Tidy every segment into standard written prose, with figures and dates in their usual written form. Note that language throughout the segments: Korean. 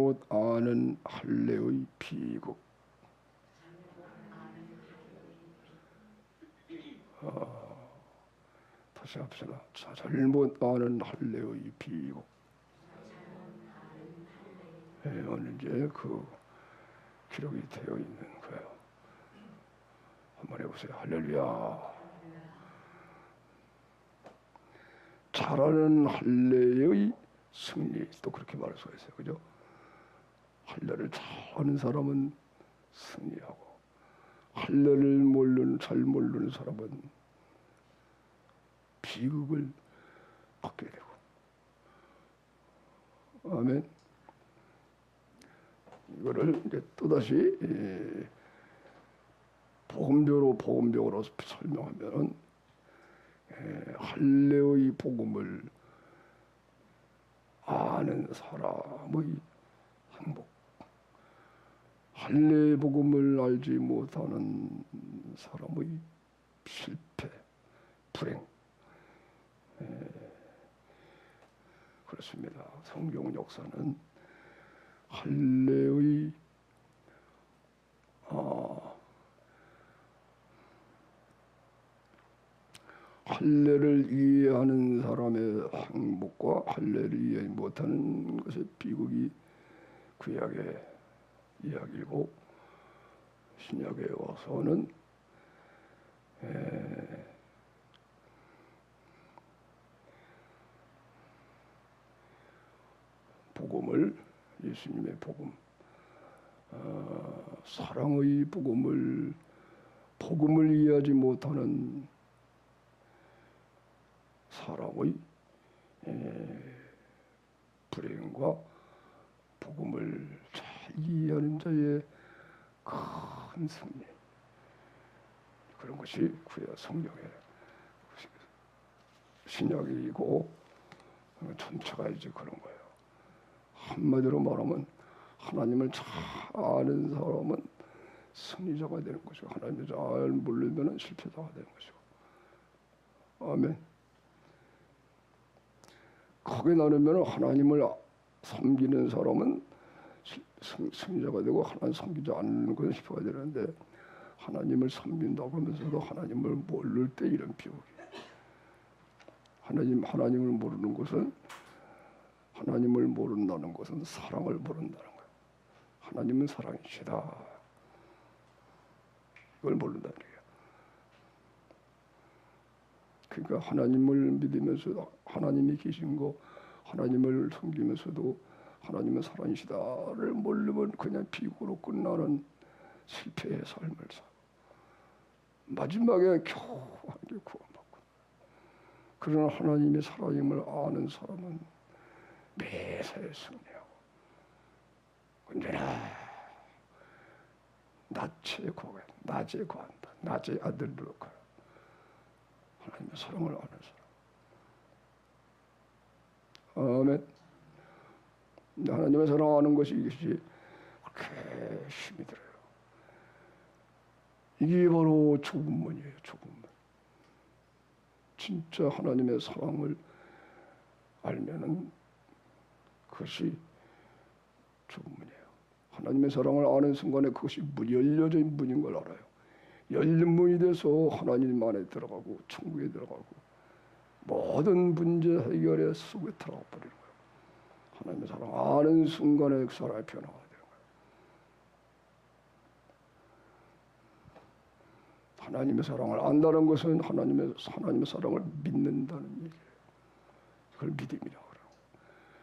잘못 아는 할례의 비극. 다시 합시다. 잘못 아는 할례의 비극. 오늘 이제 그 기록이 되어 있는 거예요. 한번 해보세요. 할렐루야. 잘하는 할례의 승리, 또 그렇게 말할 수가 있어요. 그죠? 할례를 잘하는 사람은 승리하고, 할례를 잘 모르는 사람은 비극을 받게 되고. 아멘. 이거를 이제 또다시 복음적으로 설명하면은, 할례의 복음을 아는 사람의 행복, 할례의 복음을 알지 못하는 사람의 실패, 불행. 그렇습니다. 성경 역사는 할례의 할례를 이해하는 사람의 행복과 할례를 이해 못하는 것의 비극이 구약의 이야기고, 신약에 와서는 복음을, 예수님의 복음, 사랑의 복음을 이해하지 못하는 사람의 불행과 복음을 잘 이해하는 자의 큰 승리, 그런 것이 구약 성경의 신약이고 전체가 이제 그런 거예요. 한마디로 말하면 하나님을 잘 아는 사람은 승리자가 되는 것이고, 하나님을 잘 모르면 실패자가 되는 것이고. 아멘. 크게 나누면 하나님을 섬기는 사람은 승리자가 되고, 하나님 섬기지 않는 것은 실패가 되는데, 하나님을 섬긴다고 하면서도 하나님을 모를 때 이런 비극이. 하나님을 모르는 것은, 하나님을 모른다는 것은 사랑을 모른다는 거예요. 하나님은 사랑이시다. 이걸 모른다는 거예요. 그러니까 하나님을 믿으면서도, 하나님이 계신 거, 하나님을 섬기면서도 하나님은 사랑이시다를 모르면 그냥 비극으로 끝나는 실패의 삶을 살고, 마지막에 겨우 한 개 구원받고. 그러나 하나님의 사랑임을 아는 사람은 매사에 승리하고, 언제나 낮에 구한다. 낮에 아들로 가라. 하나님의 사랑을 아는 사람. 아멘. 하나님의 사랑을 아는 것이, 이것이 그렇게 힘이 들어요. 이게 바로 좁은 문이에요. 좁은 문. 진짜 하나님의 사랑을 알면은 그것이 좁은 문이에요. 하나님의 사랑을 아는 순간에 그것이 열려진 문인 걸 알아요. 열린 문이 돼서 하나님 안에 들어가고 천국에 들어가고 모든 문제 해결의 속에 들어가 버리는 거예요. 하나님의 사랑 아는 순간에 그 사람의 변화가 되는 거예요. 하나님의 사랑을 안다는 것은 하나님의 사랑을 믿는다는 얘기예요. 그걸 믿음이라고 그래요.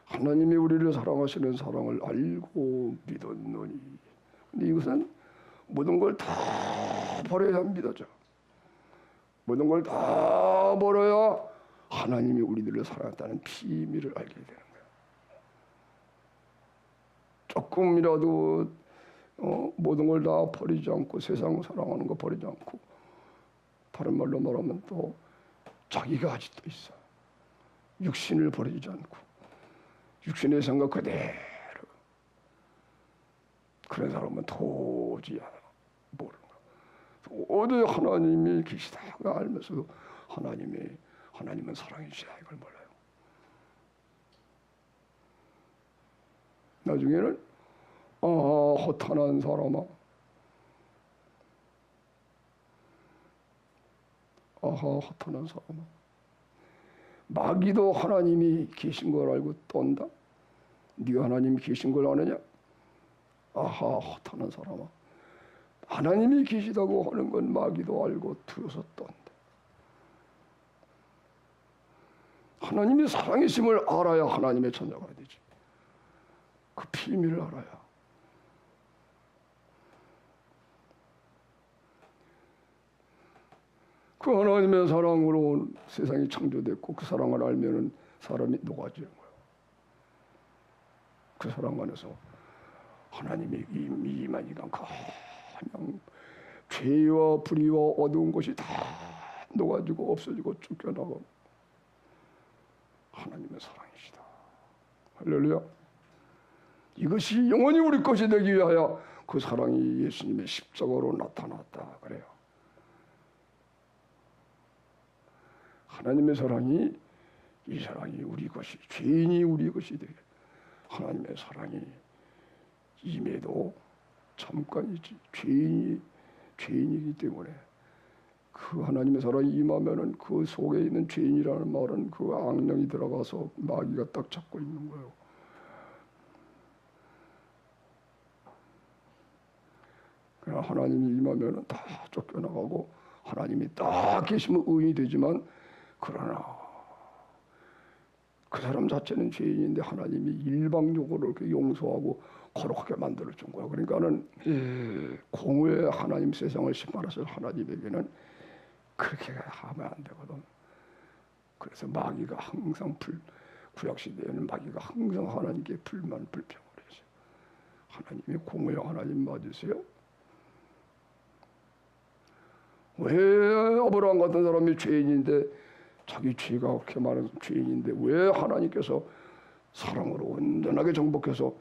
하나님이 우리를 사랑하시는 사랑을 알고 믿었노니. 근데 이것은 모든 걸 다 버려야 믿어져. 모든 걸 다 버려야 하나님이 우리들을 사랑했다는 비밀을 알게 되는 거예요. 조금이라도 모든 걸 다 버리지 않고, 세상 사랑하는 거 버리지 않고, 다른 말로 말하면 또 자기가 아직도 있어. 육신을 버리지 않고 육신의 생각 그대로, 그런 사람은 도저히 모르는 거야. 어디 하나님이 계시다가 알면서도 하나님은 사랑이시다 이걸 몰라요. 나중에는 아하 허탄한 사람아, 아하 허탄한 사람아. 마귀도 하나님이 계신 걸 알고 떤다. 네가 하나님이 계신 걸 아느냐? 아하 허탄한 사람아. 하나님이 계시다고 하는 건 마귀도 알고 두려서 떤다. 하나님이 사랑이심을 알아야 하나님의 자녀가 되지. 그 비밀을 알아야. 그 하나님의 사랑으로 세상이 창조됐고 그 사랑을 알면은 사람이 녹아지는 거예요. 그 사랑 안에서 하나님이 임하니까 그냥 죄와 불의와 어두운 것이 다 녹아지고 없어지고 쫓겨나고 하나님의 사랑이시다. 할렐루야. 이것이 영원히 우리 것이 되기 위하여 그 사랑이 예수님의 십자가로 나타났다 그래요. 하나님의 사랑이, 이 사랑이 우리 것이, 죄인이 우리 것이 되게 하나님의 사랑이 임해도 잠깐이지. 죄인이기 때문에 그 하나님의 사랑이 임하면은 그 속에 있는 죄인이라는 말은 그 악령이 들어가서 마귀가 딱 잡고 있는 거예요. 그러나 하나님이 임하면은 다 쫓겨나가고 하나님이 딱 계시면 의인이 되지만, 그러나 그 사람 자체는 죄인인데 하나님이 일방적으로 이렇게 용서하고 거룩하게 만들어 준 거야. 그러니까는 공의의 하나님, 세상을 심판하실 하나님에게는 그렇게 하면 안 되거든. 그래서 마귀가 항상 구약 시대에는 마귀가 항상 하나님께 불평을 했어요. 하나님이 공의의 하나님 맞으세요? 왜 아브라함 같은 사람이 죄인인데, 자기 죄가 그렇게 많은 죄인인데 왜 하나님께서 사랑으로 온전하게 정복해서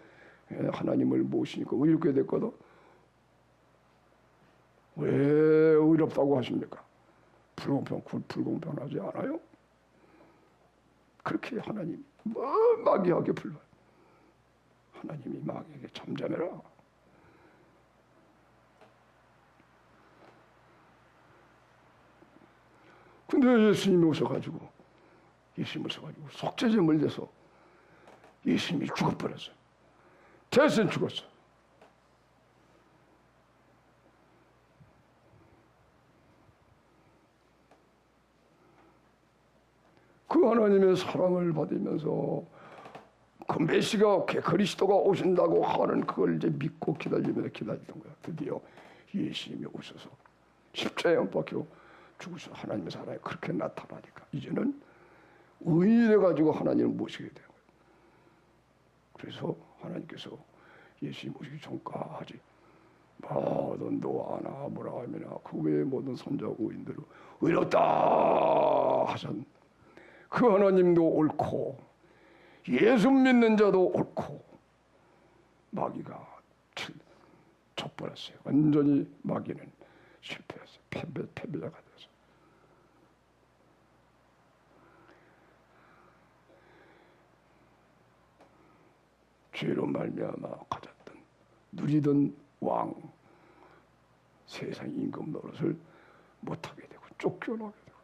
하나님을 모시니까 의롭게 됐거든? 왜 의롭다고 하십니까? 불공평하지 않아요? 그렇게 하나님 마귀에게 불러요. 하나님이 마귀에게 잠잠해라. 근데 예수님이 오셔가지고 속죄제물 내서 예수님이 죽어버렸어요. 대신 죽었어. 그 하나님의 사랑을 받으면서 그 메시가 그리스도가 오신다고 하는 그걸 이제 믿고 기다리던 거야. 드디어 예수님이 오셔서 십자가에 못 박혀 죽으셔서 하나님의 사랑이 그렇게 나타나니까 이제는 의인이 돼가지고 하나님을 모시게 된 거예요. 그래서 하나님께서 예수님 오시기 전까지 모든 노아나 아브라함이나 그 외의 모든 선지자 의인들을 의롭다 하신 그 하나님도 옳고 예수 믿는 자도 옳고, 마귀가 져버렸어요. 완전히 마귀는 실패했어요. 패배자가 됐어요. 죄로 말미암아 가졌던 누리던 왕, 세상 임금 노릇을 못하게 되고 쫓겨나게 되고,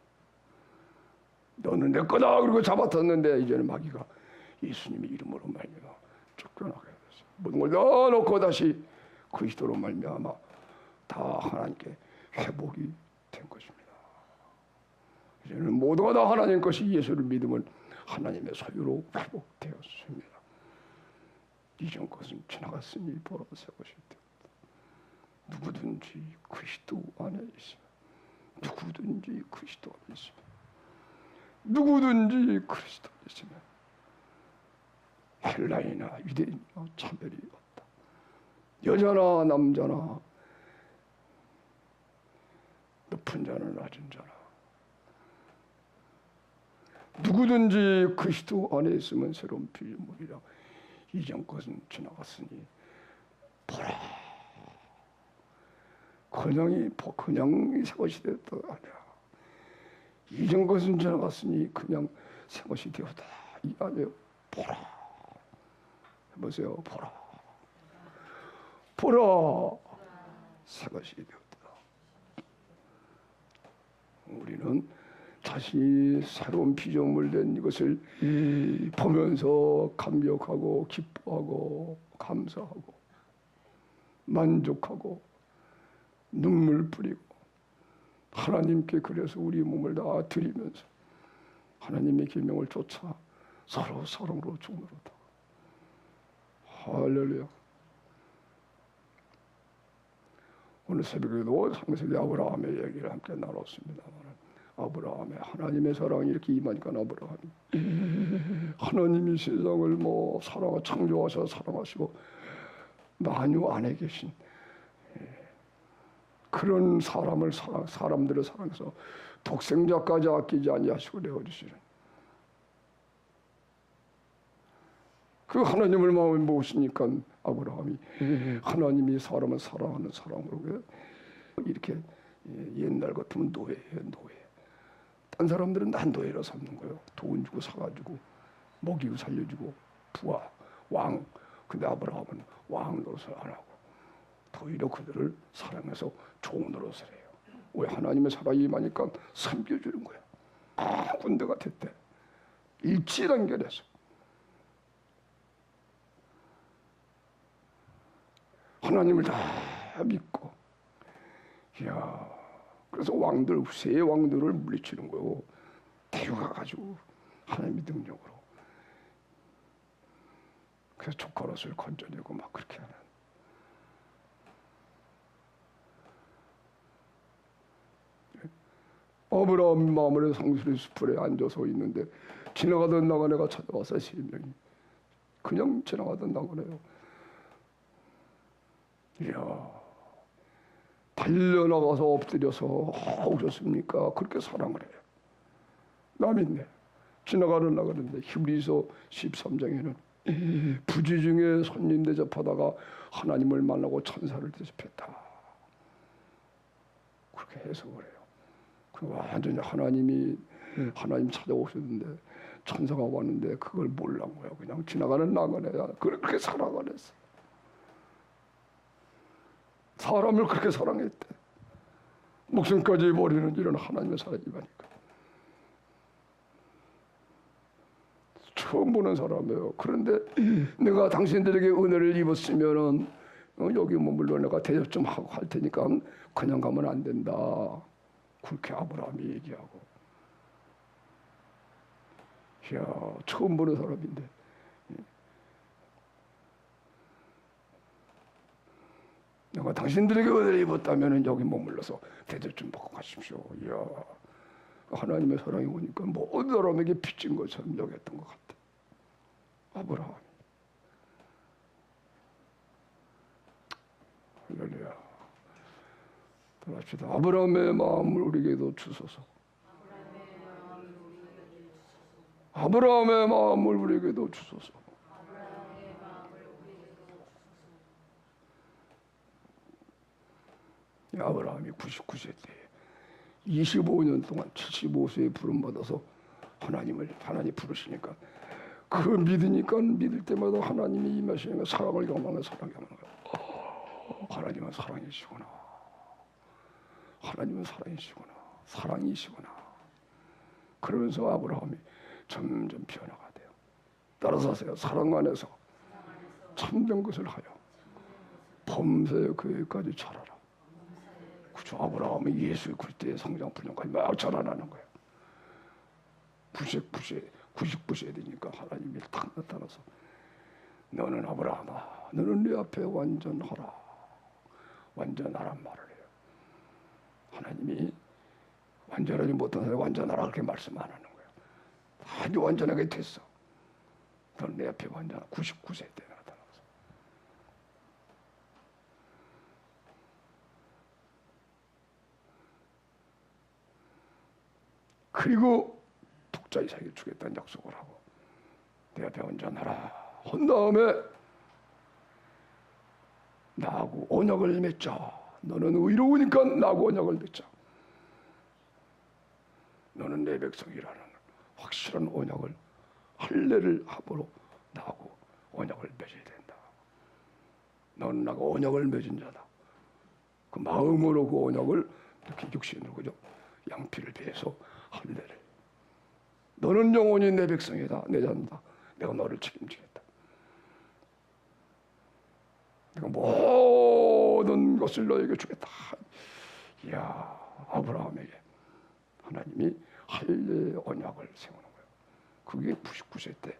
너는 내 거다 그러고 잡아탔는데 이제는 마귀가 예수님의 이름으로 말미암아 쫓겨나게 됐어요. 모든 걸 넣어놓고 다시 그리스도로 말미암아 다 하나님께 회복이 된 것입니다. 이제는 모두가 다 하나님 것이 예수를 믿으면 하나님의 소유로 회복되었습니다. 이전 것은 지나갔으니 보라 새 것이 되었다. 누구든지 그리스도 안에 있으면, 누구든지 그리스도 안에 있으면, 누구든지 그리스도 안에 있으면 헬라이나 유대인이나 차별이 없다. 여자나 남자나 높은 자나 낮은 자나 누구든지 그리스도 안에 있으면 새로운 피조물이라. 이전 것은 지나갔으니 보라. 그냥 새 것이 되었다 아니야. 이전 것은 지나갔으니 그냥 새 것이 되었다. 이 아니에요. 보라. 해보세요. 보라. 보라 새 것이 되었다. 우리는 자신이 새로운 피조물 된 이것을 보면서 감격하고 기뻐하고 감사하고 만족하고 눈물 뿌리고 하나님께 그래서 우리 몸을 다 드리면서 하나님의 계명을 쫓아 서로 사랑으로 죽노로다. 할렐루야. 오늘 새벽에도 창세기 아브라함의 얘기를 함께 나눴습니다만 아브라함의 하나님의 사랑이 이렇게 임하니까 아브라함이 하나님이 세상을 뭐 창조하셔 사랑하시고 만유 안에 계신 그런 사람들을 사랑해서 독생자까지 아끼지 아니하시고 내어주시는 그 하나님을 마음에 모시니까 아브라함이 하나님이 사람을 사랑하는 사랑으로 이렇게 옛날 같으면 노예예요. 노예. 딴 사람들은 난 노예로 삼는 거예요. 돈 주고 사가지고 먹이고 살려주고 부하, 왕. 근데 아브라함은 왕 노릇을 안 하고 오히려 그들을 사랑해서 좋은 노릇을 해요. 왜? 하나님의 사랑이 임하니까 섬겨주는 거야. 군대가 됐대. 일치단결해서. 하나님을 다 믿고. 이야, 그래서 왕들, 세 왕들을 물리치는 거고 데려가가지고 하나님의 능력으로. 그래서 조카롯을 건져내고 막 그렇게 하는. 아브라함 마물의 상수리 숲에 앉아서 있는데 지나가던 나그네가 찾아와서 세 명이 그냥 지나가던 나그네요. 이야, 달려나가서 엎드려서 오셨습니까? 그렇게 사랑을 해요. 나 믿네. 지나가는 나그네인데 히브리서 13장에는 부지 중에 손님 대접하다가 하나님을 만나고 천사를 대접했다. 그렇게 해석을 해요. 완전히 하나님 찾아오셨는데 천사가 왔는데 그걸 몰란 거야. 그냥 지나가는 나그네야. 그렇게 사랑을 했어. 사람을 그렇게 사랑했대. 목숨까지 버리는 이런 하나님의 사랑이니까. 처음 보는 사람이에요. 그런데 내가 당신들에게 은혜를 입었으면은 여기 머물러 내가 대접 좀 하고 할 테니까 그냥 가면 안 된다. 그렇게 아브라함이 얘기하고. 이야, 처음 보는 사람인데. 내가 당신들에게 은혜를 입었다면 여기 머물러서 대접 좀 받고 가십시오. 이야, 하나님의 사랑이 오니까 모든 사람에게 빚진 것처럼 여겼던 것 같아. 아브라함. 할렐루야. 합시다. 아브라함의 마음을 우리에게도 주소서. 아브라함의 마음을 우리에게도 주소서. 아브라함이 99세 때 25년 동안 75세에 부름받아서 하나님 부르시니까 그 믿으니까 믿을 때마다 하나님이 임하시니까 사랑을 경험하는 사랑을 경험하는 하나님은 사랑이시구나. 하나님은 사랑이시구나. 사랑이시구나. 그러면서 아브라함이 점점 변화가 돼요. 따라서 하세요. 사랑 안에서 참된 것을 하여 범사에 그에까지 자라라. 그죠? 아브라함은 예수 그리스도의 성장 분량까지 막 자라나는 거예요. 99세 되니까 하나님이 딱 나타나서 너는 아브라함아, 너는 내 앞에 완전하라. 완전하란 말을 해요. 하나님이 완전하지 못한 사람이 완전하라 그렇게 말씀 안 하는 거예요. 아주 완전하게 됐어. 너는 내 앞에 완전하라. 99세 때 나타나서. 그리고 독자 이삭을 주겠다는 약속을 하고 내 앞에 완전하라 한 다음에 나하고 언약을 맺자. 너는 의로우니까 나하고 언약을 맺자. 너는 내 백성이라는 확실한 언약을 할례를 함으로 나하고 언약을 맺어야 된다. 너는 나가 언약을 맺은 자다. 그 마음으로 그 언약을 이렇게 육신으로 그죠? 양피를 베어서 할례를. 너는 영원히 내 백성이다, 내 자다. 내가 너를 책임지겠다. 내가 모든 것을 너에게 주겠다. 이야, 아브라함에게 하나님이 할례 언약을 세우는 거예요. 그게 99세 때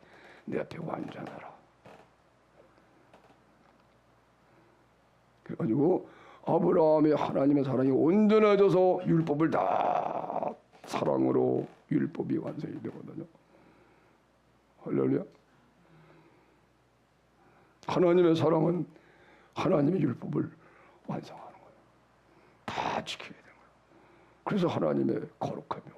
내 앞에 완전하라. 그래가지고 아브라함의 하나님의 사랑이 온전해져서 율법을 다 사랑으로 율법이 완성이 되거든요. 할렐루야. 하나님의 사랑은 하나님의 율법을 완성하는 거예요. 다 지켜야 되는 거예요. 그래서 하나님의 거룩하며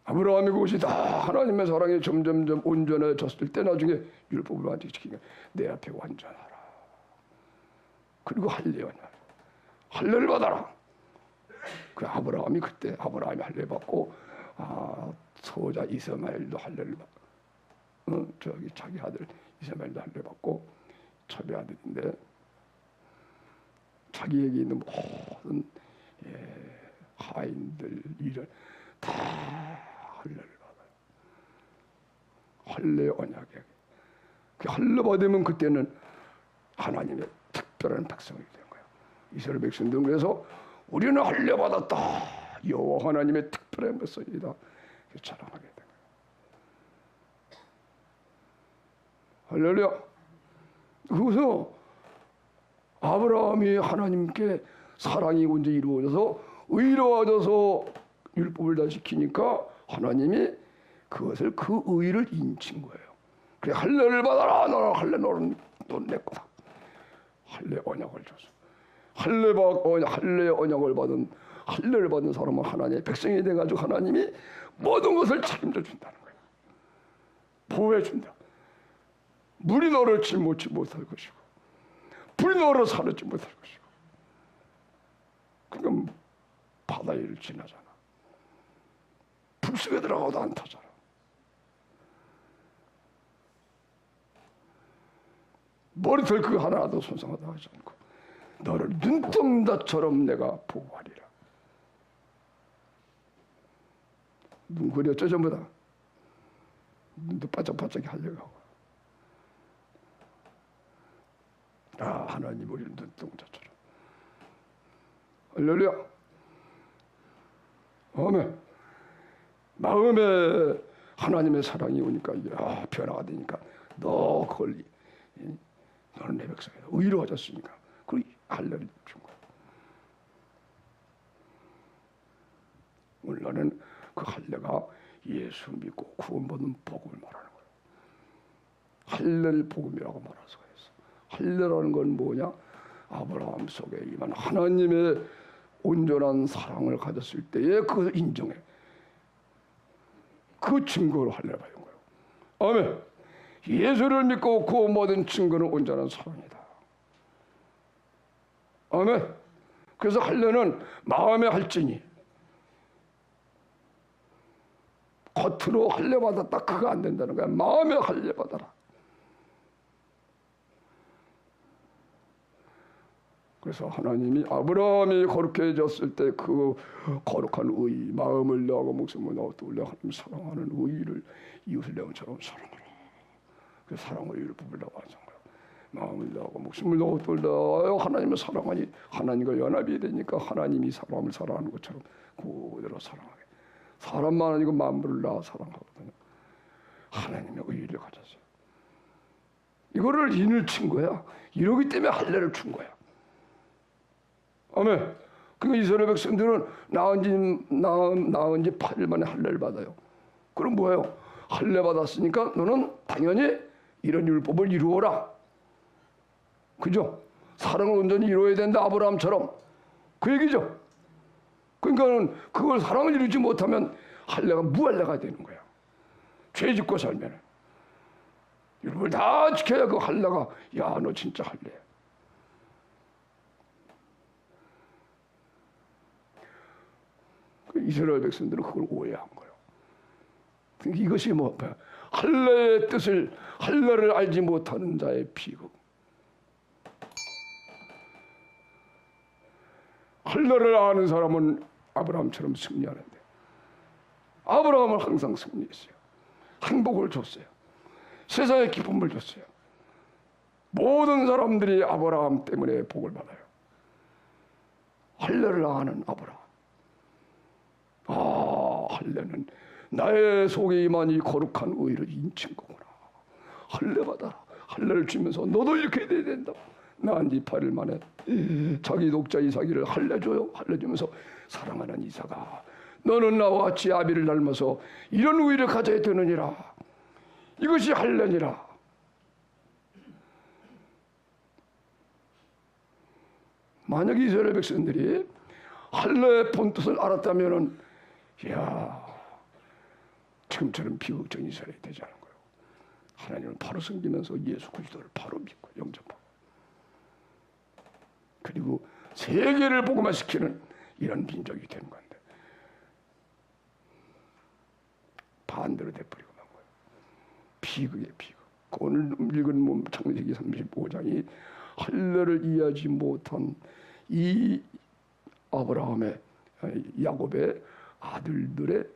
아브라함이 그것이 다 하나님의 사랑이 점점점 온전해졌을 때 나중에 율법을 완전히 지키게 내 앞에 완전하라. 그리고 할례하냐. 할례를 받아라. 그 아브라함이 그때 아브라함이 할례 받고 소자 이스마엘도 할례를 받고 저기 자기 아들 이스마엘도 할례 받고 자기 아들인데 자기에게 있는 모든 하인들 일을 다 할례를 받아요. 할례 언약에 그 할례 받으면 그때는 하나님의 특별한 백성이 된 거예요. 이스라엘 백성들은 그래서 우리는 할례 받았다. 여호와 하나님의 특별한 백성이다. 자랑하게 된 거예요. 할렐루야. 그래서 아브라함이 하나님께 사랑이 언제 이루어져서 의로워져서 율법을 다 지키니까 하나님이 그것을 그 의를 인친 거예요. 그래 할례를 받아라. 너는 할례 너는 내 거다. 할례 언약을 줬어. 할례 언약을 받은 할례를 받은 사람은 하나님의 백성이 돼가지고 하나님이 모든 것을 책임져 준다는 거예요. 보호해 준다. 물이 너를 짊어지지 못할 것이고 불이 너를 사르지 못할 것이고 그러니까 바다 위를 지나잖아. 불 속에 들어가도 안 타잖아. 머리털 그 하나도 손상하다 하지 않고 너를 눈동자처럼 내가 보호하리라. 눈 그렸죠 전부 다. 눈도 바짝바짝 하려고 하고 하나님 우리를 눈동자처럼. 할렐루야. 아멘. 마음에 하나님의 사랑이 오니까 변화가 되니까 너 그걸 너는 내 백성이다. 의로워졌으니까 그 할례를 준 거야. 오늘 나는 그 할례가 예수 믿고 구원받는 복음을 말하는 거예요. 할례를 복음이라고 말할 수가 있어. 할례라는 건 뭐냐? 아브라함 속에 임한 하나님의 온전한 사랑을 가졌을 때의 그 인정에 그 증거로 할례를 받은 거예요. 아멘. 예수를 믿고 구원받은 증거는 온전한 사랑이다. 아멘. 그래서 할례는 마음의 할증이 겉으로 할례 받았다 그거 안 된다는 거야. 마음에 할례 받아라. 그래서 하나님이 아브라함이 거룩해졌을 때 그 거룩한 의, 마음을 다하고 목숨을 다하고 또 하나님 사랑하는 의를 이웃을 내 것처럼 사랑하라. 그 사랑을 율법을 다 완성하라. 마음을 다하고 목숨을 다하고 또 하나님을 사랑하니 하나님과 연합이 되니까 하나님이 사람을 사랑하는 것처럼 그대로 사랑하게. 사람만 아니고 만물을 다 사랑하거든요. 하나님의 의를 가졌어요. 이거를 인을 친 거야. 이러기 때문에 할례를 준 거야. 아멘. 그러니까 이스라엘 백성들은 낳은 지 8일 만에 할례를 받아요. 그럼 뭐예요? 할례 받았으니까 너는 당연히 이런 율법을 이루어라. 그죠? 사랑을 온전히 이루어야 된다. 아브라함처럼. 그 얘기죠. 그러니까 그걸 사랑을 이루지 못하면 할례가 무할례가 되는 거야. 죄 짓고 살면. 율법을 다 지켜야 그 할례가 야, 너 진짜 할례야. 이스라엘 백성들은 그걸 오해한 거예요. 이것이 뭐 할례의 뜻을 할례를 알지 못하는 자의 비극. 할례를 아는 사람은 아브라함처럼 승리하는데 아브라함은 항상 승리했어요. 행복을 줬어요. 세상에 기쁨을 줬어요. 모든 사람들이 아브라함 때문에 복을 받아요. 할례를 아는 아브라함. 할례는 나의 속에 임한 이 거룩한 의를 인친 거구나. 할례 받아라. 할례를 주면서 너도 이렇게 돼야 된다. 난 네 8일 만에 자기 독자 이삭이를 할례 줘요. 할례 주면서 사랑하는 이삭아, 너는 나와 같이 아비를 닮아서 이런 의를 가져야 되느니라. 이것이 할례니라. 만약 이스라엘 백성들이 할례의 본뜻을 알았다면은, 이야, 지금처럼 비극적인 이스라엘이 되지 않은 거예요. 하나님을 바로 섬기면서 예수 그리스도를 바로 믿고 영접하고, 그리고 세계를 복음화시키는 이런 민족이 되는 건데 반대로 돼버리고 만 거예요. 비극의 비극. 오늘 읽은 창세기 35장이 할례를 이해하지 못한 이 아브라함의 야곱의 아들들의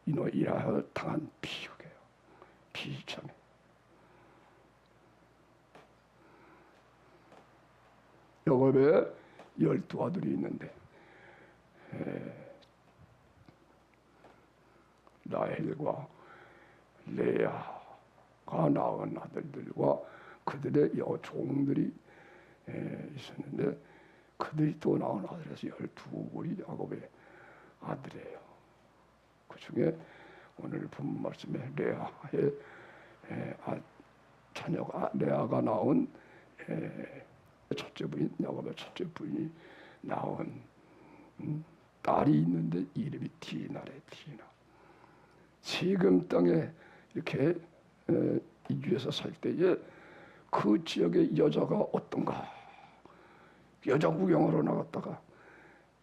인하여 당한 비극이에요. 비참해. 야곱의 12아들이 있는데 라헬과 레아가 낳은 아들들과 그들의 종들이 있었는데 그들이 또 낳은 아들에서 12이 야곱의 아들이에요. 그 중에 오늘 본 말씀에 레아의 자녀가 레아가 낳은 첫째 부인, 야곱의 첫째 부인이 낳은 딸이 있는데 이름이 디나래. 디나. 세겜 땅에 이렇게 이주해서 살 때에 그 지역의 여자가 어떤가, 여자 구경하러 나갔다가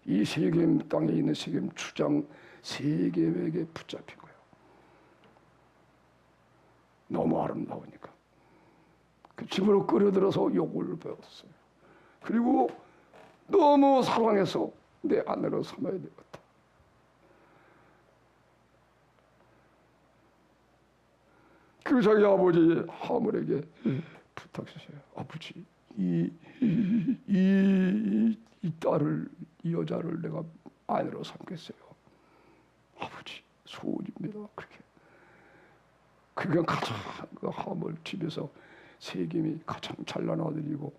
이 세겜 땅에 있는 세겜 주장 세겜에게 붙잡힌 거예요. 너무 아름다우니까 그 집으로 끌어들여서 욕을 배웠어요. 그리고 너무 사랑해서 내 아내로 삼아야 되겠다. 그 자기 아버지 하물에게 부탁했어요. 아버지, 이 딸을, 이 여자를 내가 아내로 삼겠어요. 아버지, 소원입니다. 그렇게. 그게 가장 그 하물 집에서 세겜이 가장 잘난 아들이고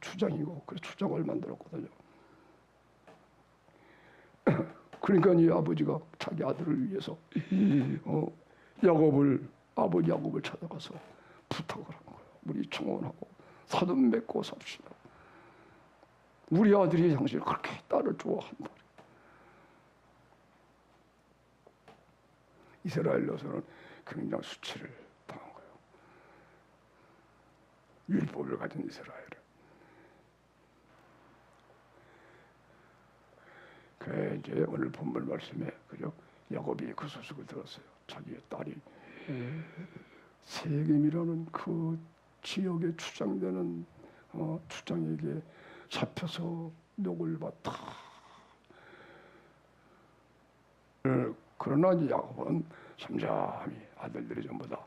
주장이고, 그래서 주장을 만들었거든요. 그러니까 이 아버지가 자기 아들을 위해서 아버지 야곱을 찾아가서 부탁을 한 거예요. 우리 청혼하고 사돈 맺고 삽시다. 우리 아들이 당신을 그렇게 딸을 좋아한다. 이스라엘 여성은 굉장히 수치를 당한 거예요. 율법을 가진 이스라엘은. 그래 이제 오늘 본문 말씀에 그죠? 야곱이 그 소식을 들었어요. 자기의 딸이 세겜이라는 그 지역에 추장되는 추장에게 잡혀서 욕을 받다. 그러나 이제 야곱은 잠잠히 아들들이 전부 다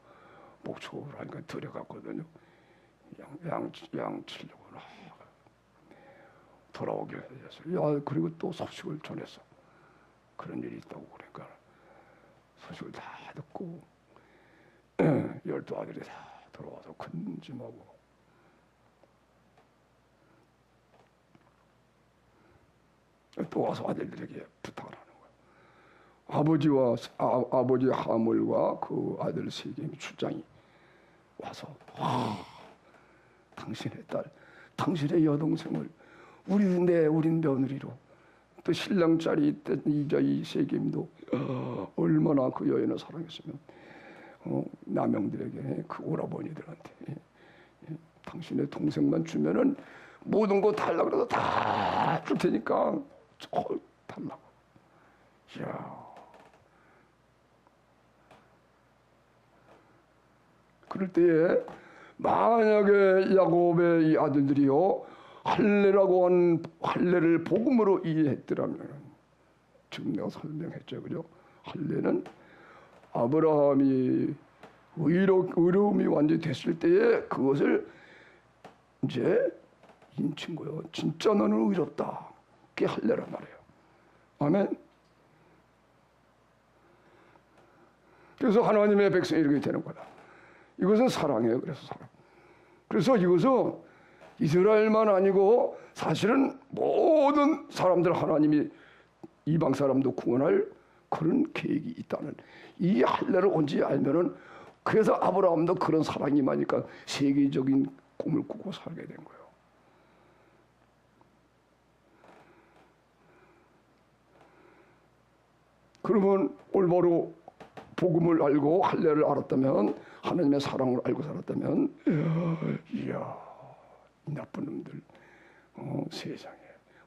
목축을 하니까 들여갔거든요. 양 치려고 돌아오게 됐어요. 그리고 또 소식을 전했어. 그런 일이 있다고. 그러니까 소식을 다 듣고 12아들이 다 들어와서 큰 짐하고 또 와서 아들들에게 부탁을 하는 거예요. 아버지 하물과 그 아들 세겜 출장이 와서 당신의 딸, 당신의 여동생을 우린 며느리로, 또 신랑 짤이 있던 이 세겜도 얼마나 그 여인을 사랑했으면 남영들에게 그 오라버니들한테 당신의 동생만 주면은 모든 거 달라고 그래서 다 줄 테니까 달라고. 이야. 그럴 때에 만약에 야곱의 이 아들들이요 할례라고 한 할례를 복음으로 이해했더라면, 지금 내가 설명했죠, 그죠? 할례는 아브라함이 의로움이 완전히 됐을 때에 그것을 이제 인친 거예요. 진짜 너는 의롭다. 그게 할례란 말이에요. 아멘. 그래서 하나님의 백성이 이렇게 되는 거다. 이것은 사랑이에요. 그래서 사랑. 그래서 이것은 이스라엘만 아니고 사실은 모든 사람들 하나님이 이방 사람도 구원할 그런 계획이 있다는 이 할례를 온지 알면은, 그래서 아브라함도 그런 사랑이 많으니까 세계적인 꿈을 꾸고 살게 된 거예요. 그러면 올바로 복음을 알고 할례를 알았다면, 하나님의 사랑을 알고 살았다면, 이야, 이 나쁜 놈들, 세상에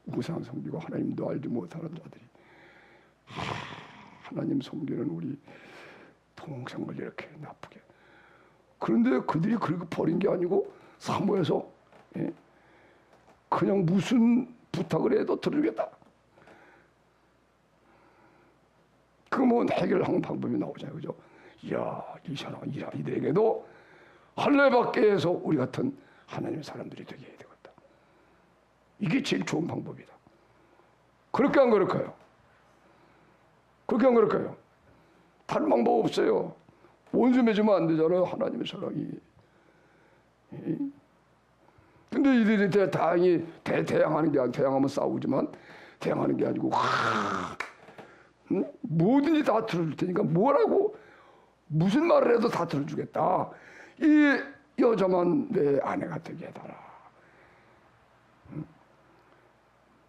우상 섬기고 하나님도 알지 못하는 자들이 하나님 섬기는 우리 동생을 이렇게 나쁘게. 그런데 그들이 그렇게 버린 게 아니고 사모해서 그냥 무슨 부탁을 해도 들어주겠다. 그러면 해결하는 방법이 나오잖아요, 그죠? 이야, 이 사람, 이들에게도 할례받게 해서 우리 같은 하나님의 사람들이 되게 해야 되겠다. 이게 제일 좋은 방법이다. 그렇게 안 그럴까요? 그렇게 안 그럴까요? 다른 방법 없어요. 원수 맺으면 안 되잖아요, 하나님의 사랑이. 근데 이들이 다행히 대항하는 게 아니고, 대항하면 싸우지만 대항하는 게 아니고, 뭐든지 다 들어줄 테니까 뭐라고 무슨 말을 해도 다 들어주겠다. 이 여자만 내 아내가 되게 해달라.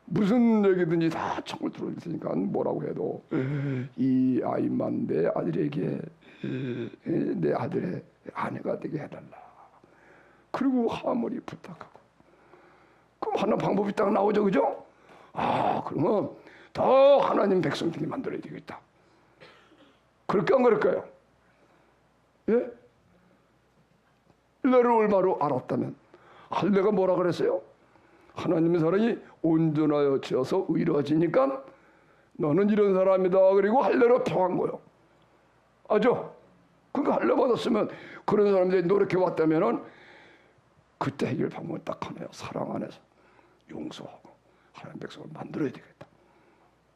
무슨 얘기든지 다 청을 들어줄 테니까 뭐라고 해도 이 아이만 내 아들에게, 내 아들의 아내가 되게 해달라. 그리고 하모니 부탁하고. 그럼 하나 방법이 딱 나오죠, 그죠? 그러면 더 하나님 백성들이 만들어야 되겠다. 그럴까 안 그럴까요? 예? 할례를 얼마로 알았다면, 할례가 뭐라 그랬어요? 하나님의 사랑이 온전하여 지어서 의로워지니까 너는 이런 사람이다. 그리고 할례로 평한 거요. 아죠? 그러니까 할례 받았으면 그런 사람들이 노력해 왔다면은 그때 해결 방법은 딱 하나요. 사랑 안에서 용서하고 하나님 백성을 만들어야 되겠다.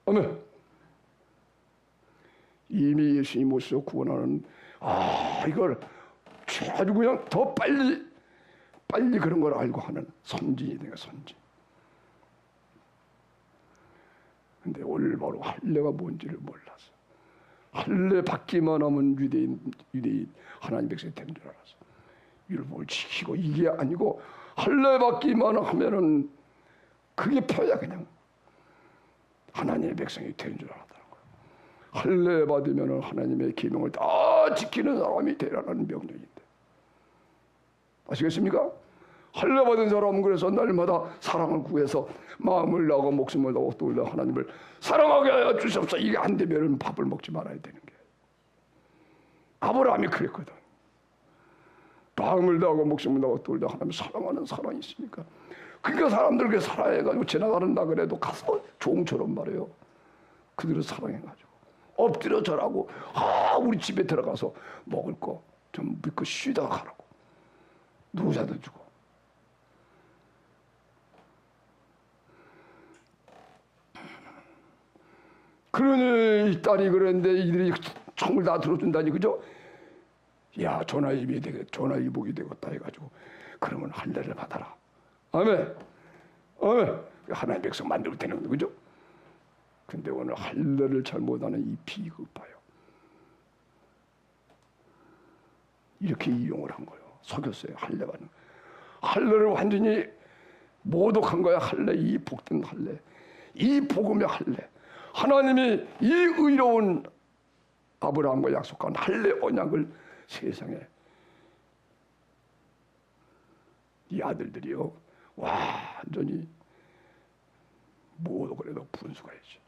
아멘. 이미 예수님 오셔서 구원하는, 이걸 아주 그냥 더 빨리 그런 걸 알고 하는 선진이 되는 거야, 선진. 근데 올바로 할례가 뭔지를 몰라서, 할례 받기만 하면 유대인 하나님 백성이 되는 줄 알았어. 율법을 지키고, 이게 아니고 할례 받기만 하면은 그게 표야. 그냥 하나님의 백성이 되는 줄 알았다는 거예요. 할례 받으면은 하나님의 계명을 다 지키는 사람이 되라는 명령인데, 아시겠습니까? 할례 받은 사람은 그래서 날마다 사랑을 구해서 마음을 다하고 목숨을 다하고 또 하나님을 사랑하게 하여 주시옵소서. 이게 안 되면은 밥을 먹지 말아야 되는 게. 아브라함이 그랬거든. 마음을 다하고 목숨을 다하고 또 하나님을 사랑하는 사랑이 있으니까. 그러니까 사람들 그 사랑해가지고 지나가는다 그래도 가서 종처럼 말해요. 그들을 사랑해가지고 엎드려 절하고, 우리 집에 들어가서 먹을 거 좀 믿고 쉬다가 가라고. 노자도 주고. 그러니 이 딸이 그랬는데 이들이 청을 다 들어준다니, 그죠? 야, 전화위복이 되겠다 해가지고, 그러면 할례를 받아라. 아멘. 아멘. 하나님 백성 만들고 되는 거죠, 그죠? 근데 오늘 할례를 잘못하는 이 비극봐요. 이렇게 이용을 한 거예요. 속였어요. 할례 받는. 할례를 완전히 모독한 거야. 할례, 이 복된 할례, 이 복음의 할례. 하나님이 이 의로운 아브라함과 약속한 할례 언약을 세상에 이 아들들이요 완전히 모독을 해도 분수가 있죠.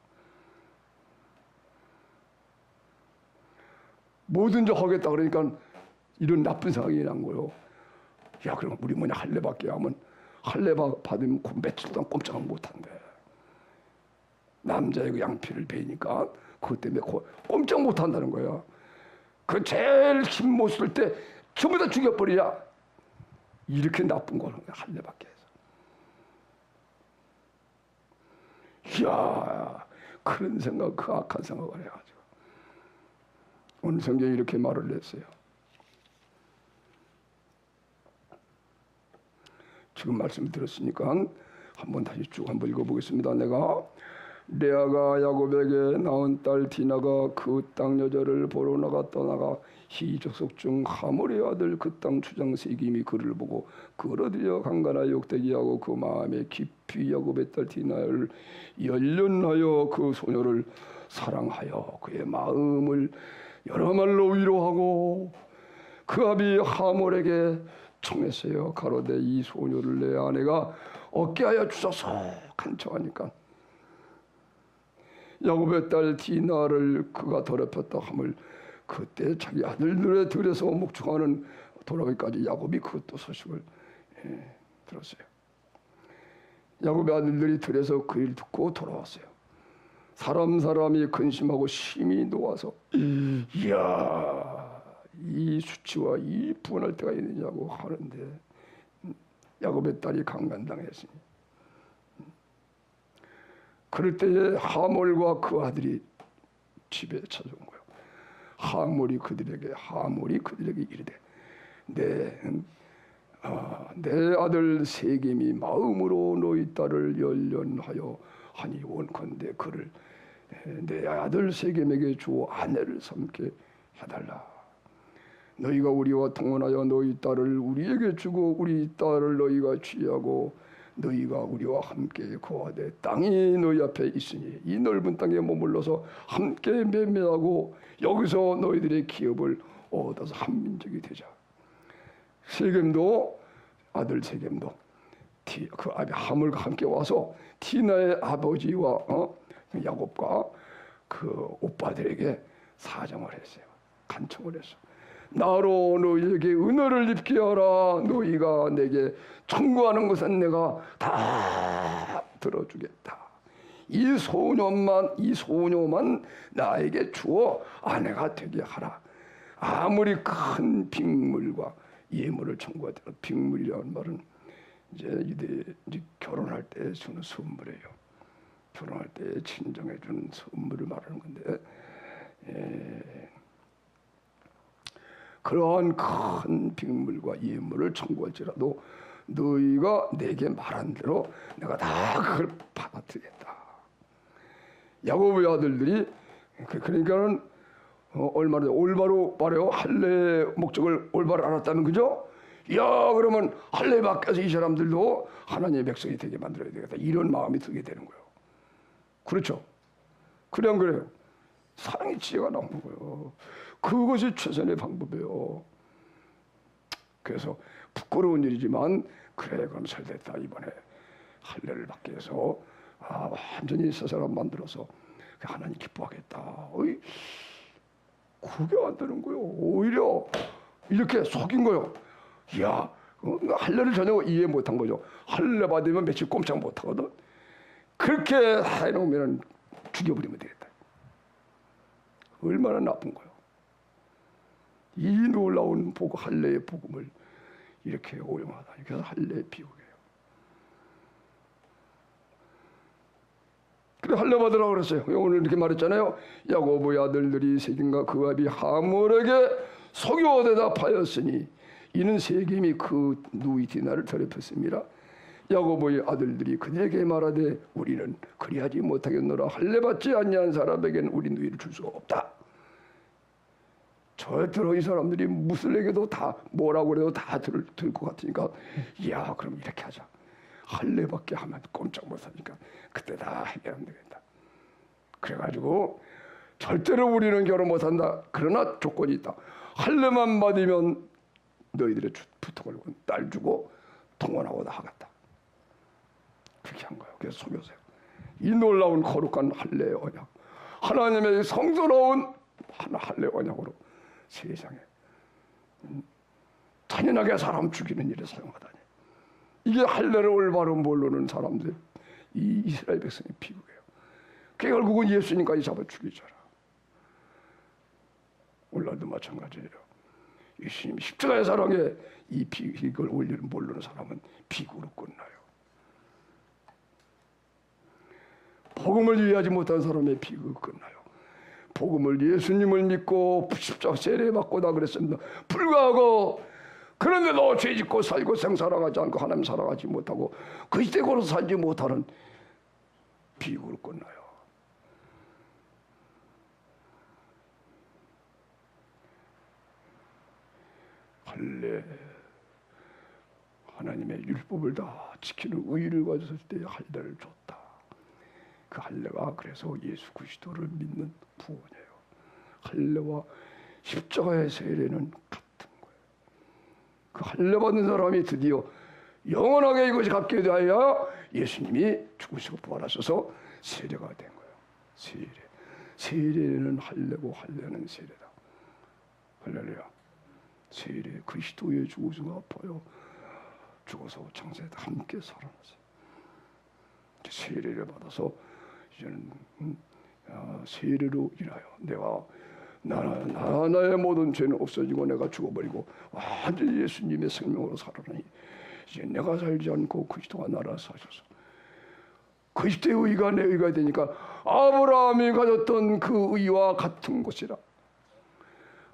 뭐든지 하겠다 그러니까 이런 나쁜 상황이 난 거요. 야, 그럼 우리 뭐냐 할례 받게 하면 할례 받으면 그 며칠 동안 꼼짝을 못한대. 남자의 그 양피를 베니까 그것 때문에 꼼짝 못한다는 거야. 그 제일 힘 못 쓸 때 전부 다 죽여버리냐. 이렇게 나쁜 걸 할례 받게 해서. 이야, 그런 생각, 그 악한 생각을 해가지고 오늘 성경이 이렇게 말을 했어요. 지금 말씀 들었으니까 한번 다시 쭉 한번 읽어보겠습니다. 내가 레아가 야곱에게 낳은 딸 디나가 그 땅 여자를 보러 떠나가 히족속 중 하몰의 아들 그 땅 주장 세김이 그를 보고 끌어들여 강간하여 욕되게 하고 그 마음에 깊이 야곱의 딸 디나를 연련하여 그 소녀를 사랑하여 그의 마음을 여러 말로 위로하고 그 아비 하몰에게 청했어요. 가로되 이 소녀를 내 아내가 얻게하여 주소서 간청하니까 야곱의 딸 디나를 그가 더럽혔다 함을 그때 자기 아들들의 들에서 목축하는 돌아오기까지 야곱이 그것도 소식을 들었어요. 야곱의 아들들이 들에서 그 일 듣고 돌아왔어요. 사람이 근심하고 심히 놓아서 이야, 이 수치와 이 분할 때가 있느냐고 하는데 야곱의 딸이 강간당했으니 그럴 때에 하몰과 그 아들이 집에 찾아온 거예요. 하몰이 그들에게 이르되 내 아들 세겜이 마음으로 너희 딸을 연련하여 하니 원컨대 그를 내 아들 세겜에게 주어 아내를 삼게 해달라. 너희가 우리와 통혼하여 너희 딸을 우리에게 주고 우리 딸을 너희가 취하고 너희가 우리와 함께 거하되 땅이 너희 앞에 있으니 이 넓은 땅에 머물러서 함께 매매하고 여기서 너희들의 기업을 얻어서 한 민족이 되자. 세겜도 아들 세겜도 그 아비 하물과 함께 와서 디나의 아버지와 야곱과 그 오빠들에게 사정을 했어요. 간청을 했어. 나로 너희에게 은혜를 입게 하라. 너희가 내게 청구하는 것은 내가 다 들어주겠다. 이 소녀만 나에게 주어 아내가 되게 하라. 아무리 큰 빅물과 예물을 청구하더라도 빅물이라는 말은 이제 결혼할 때 주는 선물이에요. 결혼할 때 친정해 주는 선물을 말하는 건데 그러한 큰 빅물과 예물을 청구할지라도 너희가 내게 말한 대로 내가 다 그걸 받아들이겠다. 야곱의 아들들이 그러니까는 얼마나 올바로 말해요. 할례 목적을 올바로 알았다면 그죠? 야, 그러면 할례 밖에서 이 사람들도 하나님의 백성이 되게 만들어야 되겠다. 이런 마음이 들게 되는 거예요. 그렇죠? 그래 안 그래요? 사랑의 지혜가 나오는 거예요. 그것이 최선의 방법이에요. 그래서 부끄러운 일이지만 그래 그럼 잘됐다. 이번에 할례를 받게 해서 완전히 새 사람 만들어서 하나님 기뻐하겠다. 그게 안 되는 거예요. 오히려 이렇게 속인 거예요. 이야, 할례를 전혀 이해 못한 거죠. 할례 받으면 며칠 꼼짝 못하거든. 그렇게 해놓으면 죽여버리면 되겠다. 얼마나 나쁜 거예요. 이 놀라운 할례의 복음을 이렇게 오용하다. 그래서 할례의 비극이에요. 그래 할례 받으라고 그랬어요. 오늘 이렇게 말했잖아요. 야곱의 아들들이 세겜과 그 아비 하몰에게 속여 대답하였으니 이는 세겜이 그 누이 디나를 더럽혔습니다. 야곱의 아들들이 그에게 말하되 우리는 그리하지 못하겠노라. 할례 받지 아니한 사람에게는 우리 누이를 줄 수가 없다. 절대로 이 사람들이 무슬에게도 다 뭐라고 그래도 다 들을 것 같으니까 야 그럼 이렇게 하자. 할례밖에 하면 꼼짝 못하니까 그때 다 해결하면 되겠다. 그래가지고 절대로 우리는 결혼 못한다. 그러나 조건이 있다. 할례만 받으면 너희들의 부탁을 딸 주고 통혼하고 다 하겠다. 그렇게 한 거예요. 그래서 속여서요. 이 놀라운 거룩한 할례의 언약, 하나님의 성스러운 할례 언약으로 세상에 잔인하게 사람 죽이는 일에 사용하다니. 이게 할례를 올바로 모르는 사람들, 이 이스라엘 백성의 비극이에요. 그게 결국은 예수님까지 잡아 죽이잖아. 오늘날도 마찬가지예요. 예수님 십자가의 사랑에 이 비극을 모르는 사람은 비극으로 끝나요. 복음을 이해하지 못한 사람의 비극이 끝나요. 복음을 예수님을 믿고 십자가 세례받고 다 그랬습니다. 불구하고 그런데도 죄짓고 살고 생사랑하지 않고 하나님 사랑하지 못하고 그 시대고로 살지 못하는 비극으로 끝나요. 할례, 하나님의 율법을 다 지키는 의의를 가졌을 때 할례를 줬다. 그 할례가 그래서 예수 그리스도를 믿는 구원이에요. 할례와 십자가의 세례는 같은 거예요. 그 할례 받는 사람이 드디어 영원하게 이것이 갖게 되어야 예수님이 죽으시고 부활하셔서 세례가 된 거예요. 세례. 세례는 할례고 할례는 세례다. 할렐루야. 세례, 그리스도의 죽으시고 아파요. 죽어서 창세에 함께 살아났어요. 세례를 받아서 이제는 세례로 인하여 내가 나의 모든 죄는 없어지고 내가 죽어버리고 완전히 예수님의 생명으로 살아나니 이제 내가 살지 않고 그리스도가 나를 사셔서 그리스도의 의가 내 의가 되니까 아브라함이 가졌던 그 의와 같은 것이라.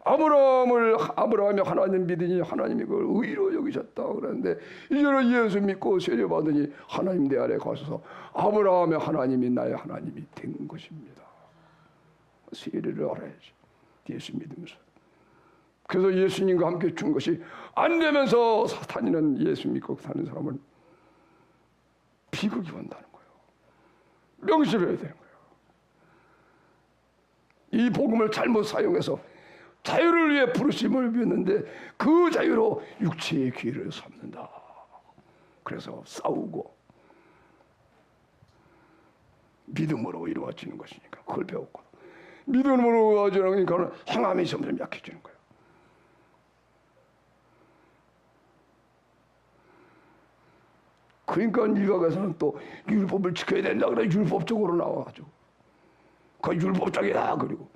아브라함이 하나님 믿으니 하나님이 그걸 의로 여기셨다 그러는데 이제는 예수 믿고 세례 받으니 하나님 내 안에 가셔서 아브라함의 하나님이 나의 하나님이 된 것입니다. 세례를 알아야지. 예수 믿으면서. 그래서 예수님과 함께 준 것이 안 되면서 사탄이는 예수 믿고 사는 사람은 비극이 온다는 거예요. 명심해야 되는 거예요. 이 복음을 잘못 사용해서 자유를 위해 부르심을 믿는데 그 자유로 육체의 기회를 삼는다. 그래서 싸우고 믿음으로 이루어지는 것이니까 그걸 배웠고 믿음으로 이루어지니까 행함이 점점 약해지는 거예요. 그러니까 일각에서는 또 율법을 지켜야 된다 그래 율법적으로 나와가지고 그 율법적이다 그리고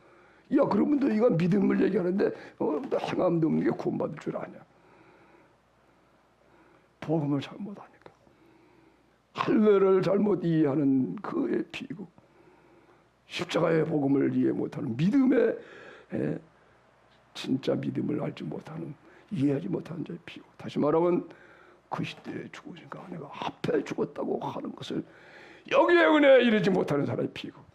야 그러면 너 이건 믿음을 얘기하는데 행함도 없는 게 구원받을 줄 아냐. 복음을 잘못하니까 할례를 잘못 이해하는 그의 비극, 십자가의 복음을 이해 못하는 믿음의 진짜 믿음을 알지 못하는 이해하지 못하는 자의 비극. 다시 말하면 그 시대에 죽으니까 내가 앞에 죽었다고 하는 것을 여기에 은혜에 이르지 못하는 사람의 비극.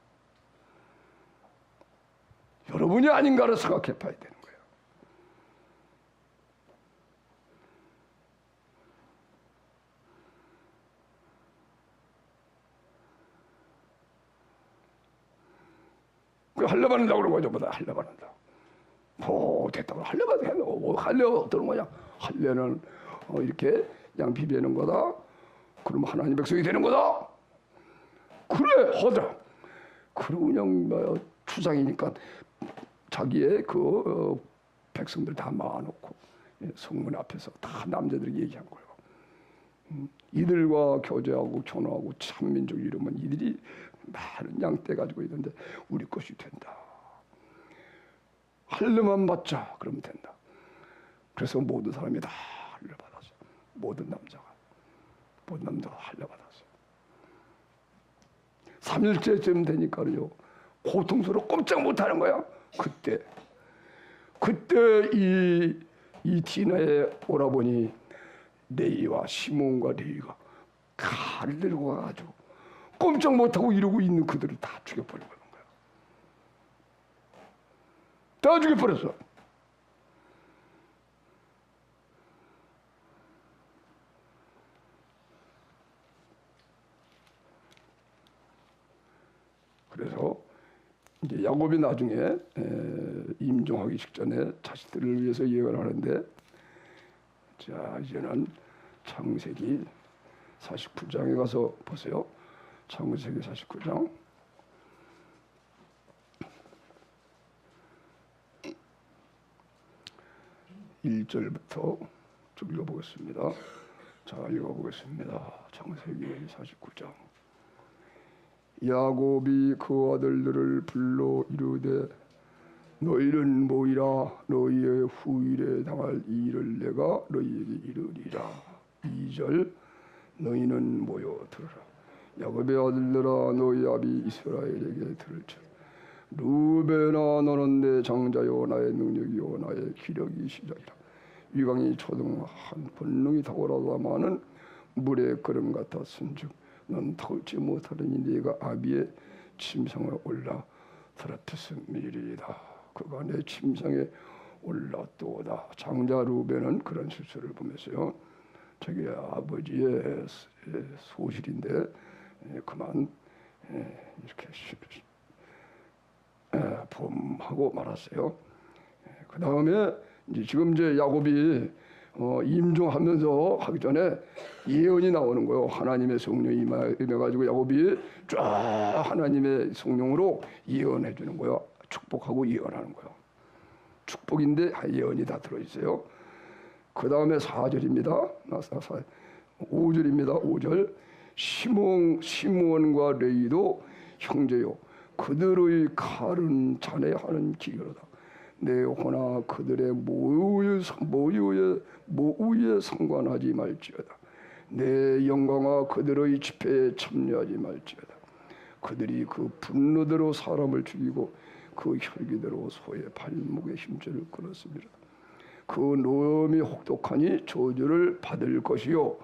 여러분이 아닌가를 생각해 봐야 되는 거예요. 그 할례 받는다고 그러고 저보다 할례 받는다. 됐다고 할례 받는다. 할례가 어떤 거냐? 할례는 이렇게 양 비비는 거다. 그러면 하나님 백성이 되는 거다. 그래 하더라. 그러고 그냥 추상이니까 자기의 그 백성들 다 모아놓고 성문 앞에서 다 남자들이 얘기한 거예요. 이들과 교제하고 전화하고 참민족 이러면 이들이 많은 양떼 가지고 있는데 우리 것이 된다. 할례만 받자 그러면 된다. 그래서 모든 사람이 다 할례 받았어. 모든 남자가 할례 받았어요. 3일째쯤 되니까요 고통스러워 꼼짝 못하는 거야. 그때 이 디나의 오라버니 레이와 시몬과 레이가 칼을 들고 와가지고 꼼짝 못하고 이러고 있는 그들을 다 죽여버리고 그런 거야. 다 죽여버렸어. 그래서 이제 야곱이 나중에 임종하기 직전에 자식들을 위해서 예언을 하는데 자 이제는 창세기 49장에 가서 보세요. 창세기 49장 1절부터 쭉 읽어보겠습니다. 자, 읽어보겠습니다. 창세기 49장. 야곱이 그 아들들을 불러 이르되 너희는 모이라. 너희의 후일에 당할 이 일을 내가 너희에게 이르리라. 2절. 너희는 모여 들으라. 야곱의 아들들아, 너희 아비 이스라엘에게 들을지어다. 루벤아, 너는 내 장자요 나의 능력이요 나의 기력이 시작이라. 위강이 초등한 본능이 탁월하다마는 물의 그름 같았은즉 넌 털지 못하려니 네가 아비의 침상에 올라 더럽혔음이리이다. 그가 내 침상에 올랐도다. 장자 루벤은 그런 실수를 보면서요, 저게 아버지의 소실인데 그만 이렇게 범하고 말았어요. 그 다음에 지금 이제 야곱이 임종하면서 하기 전에 예언이 나오는 거예요. 하나님의 성령이 임해가지고 야곱이 쫙 하나님의 성령으로 예언해 주는 거예요. 축복하고 예언하는 거예요. 축복인데 예언이 다 들어있어요. 그 다음에 4절입니다. 5절입니다. 5절. 시므온과 레위도 형제요 그들의 칼은 자네 하는 기교로다. 내 호나 그들의 모유에 상관하지 말지어다. 내 영광아 그들의 집회에 참여하지 말지어다. 그들이 그 분노대로 사람을 죽이고 그 혈기대로 소의 발목에 힘줄을 끊었습니다. 그 노염이 혹독하니 저주를 받을 것이요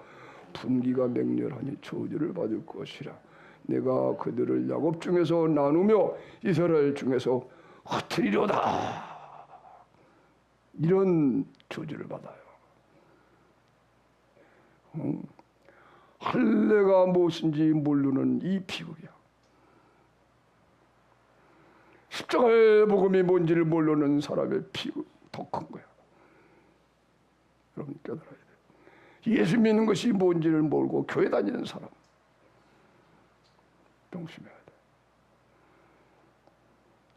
분기가 맹렬하니 저주를 받을 것이라. 내가 그들을 야곱 중에서 나누며 이스라엘 중에서 흩트리려다. 이런 저주를 받아요. 할례가 무엇인지 모르는 이 비극이야. 십자가의 복음이 뭔지를 모르는 사람의 비극 더 큰 거야. 여러분 깨달아야 돼요. 예수 믿는 것이 뭔지를 모르고 교회 다니는 사람 명심해야 돼.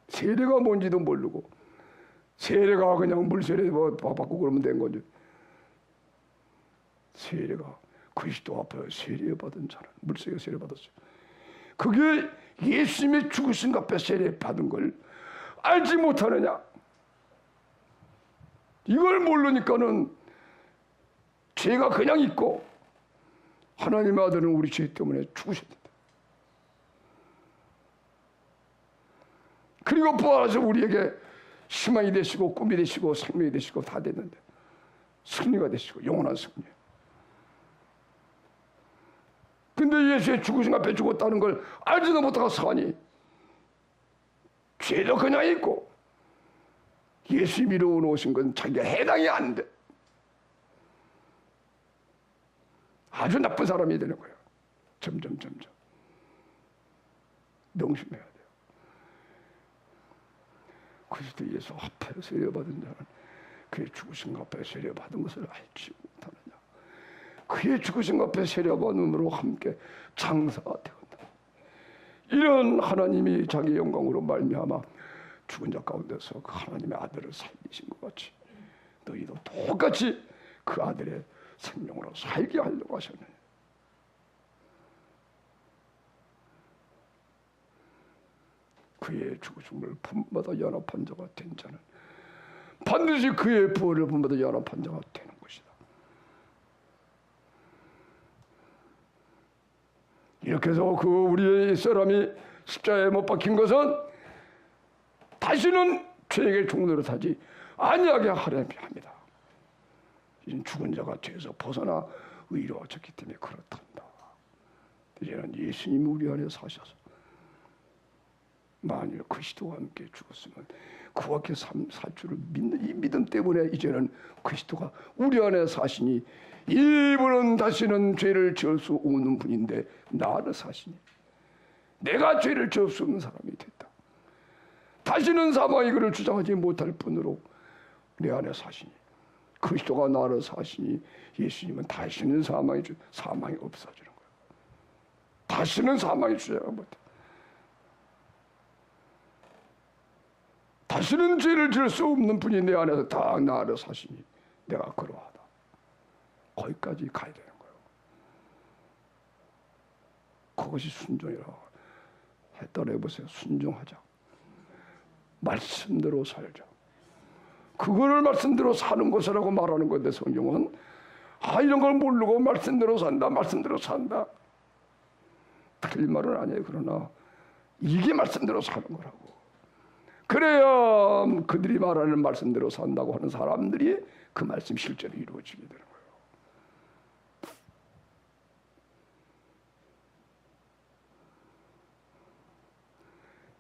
세례가 뭔지도 모르고 세례가 그냥 물세례 받고 그러면 된 거지. 세례가 그리스도 앞에 세례 받은 자는 물세례 세례 받았어요. 그게 예수님의 죽으신 앞에 세례 받은 걸 알지 못하느냐? 이걸 모르니까는 죄가 그냥 있고 하나님의 아들은 우리 죄 때문에 죽으셨다. 그리고 부활하셔서 우리에게 희망이 되시고 꿈이 되시고 생명이 되시고 다 됐는데 승리가 되시고 영원한 승리. 근데 예수의 죽으신 앞에 죽었다는 걸 알지도 못하고 사니 죄도 그냥 있고 예수님이 이루어놓으신 건 자기가 해당이 안 돼. 아주 나쁜 사람이 되는 거예요. 점점 명심해야 돼요. 그리스도 예수 앞에 세례받은 자는 그의 죽으신 앞에 세례받은 것을 알지 못하느냐. 그의 죽으신 앞에 세례받음으로 함께 장사가 되었다. 이런 하나님이 자기 영광으로 말미암아 죽은 자 가운데서 그 하나님의 아들을 살리신 것 같이 너희도 똑같이 그 아들의 생명으로 살게 하려고 하셨느냐. 그의 죽으심을 본받아 연합한 자가 된 자는 반드시 그의 부활을 본받아 연합한 자가 되는 것이다. 이렇게 해서 그 우리의 사람이 십자가에 못 박힌 것은 다시는 죄에게 종노릇하지 아니하게 하려 합니다. 이제는 죽은 자가 죄에서 벗어나 의로워졌기 때문에 그렇단다. 이제는 예수님이 우리 안에 사셔서 만일 그리스도와 함께 죽었으면 그와 함께 살 줄을 믿는 이 믿음 때문에 이제는 그리스도가 우리 안에 사시니 이분은 다시는 죄를 지을 수 없는 분인데 나를 사시니 내가 죄를 지을 수 없는 사람이 됐다. 다시는 사망이 그를 주장하지 못할 뿐으로 내 안에 사시니 그리스도가 나를 사시니 예수님은 다시는 사망이 없어지는 거예요. 다시는 사망이 주장하지 못해. 다시는 죄를 지을 수 없는 분이 내 안에서 다 나를 사시니 내가 그러하다. 거기까지 가야 되는 거예요. 그것이 순종이라. 따라해보세요. 순종하자. 말씀대로 살자. 그거를 말씀대로 사는 것이라고 말하는 건데 성경은 이런 걸 모르고 말씀대로 산다. 말씀대로 산다. 틀린 말은 아니에요. 그러나 이게 말씀대로 사는 거라고. 그래야 그들이 말하는 말씀대로 산다고 하는 사람들이 그 말씀 실제로 이루어지게 되는 거예요.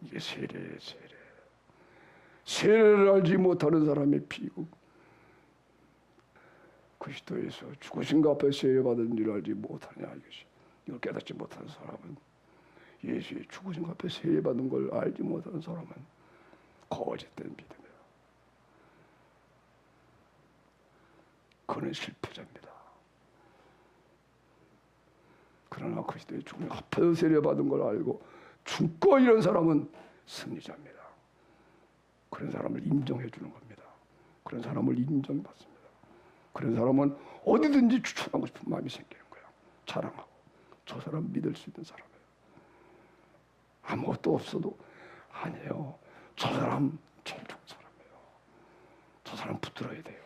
이게 세례예요. 세례. 세례를 알지 못하는 사람의 비극. 그리스도에서 죽으신 것 앞에 세례받은 줄 알지 못하냐 이것이. 이걸 깨닫지 못하는 사람은, 예수의 죽으신 것 앞에 세례받은 걸 알지 못하는 사람은 거짓된 믿음이에요. 그는 실패자입니다. 그러나 그리스도의 죽음에 앞에서 세례받은 걸 알고 죽고 이런 사람은 승리자입니다. 그런 사람을 인정해 주는 겁니다. 그런 사람을 인정받습니다. 그런 사람은 어디든지 추천하고 싶은 마음이 생기는 거예요. 자랑하고. 저 사람 믿을 수 있는 사람이에요. 아무것도 없어도 아니에요. 저 사람 제일 좋은 사람이에요. 저 사람 붙들어야 돼요.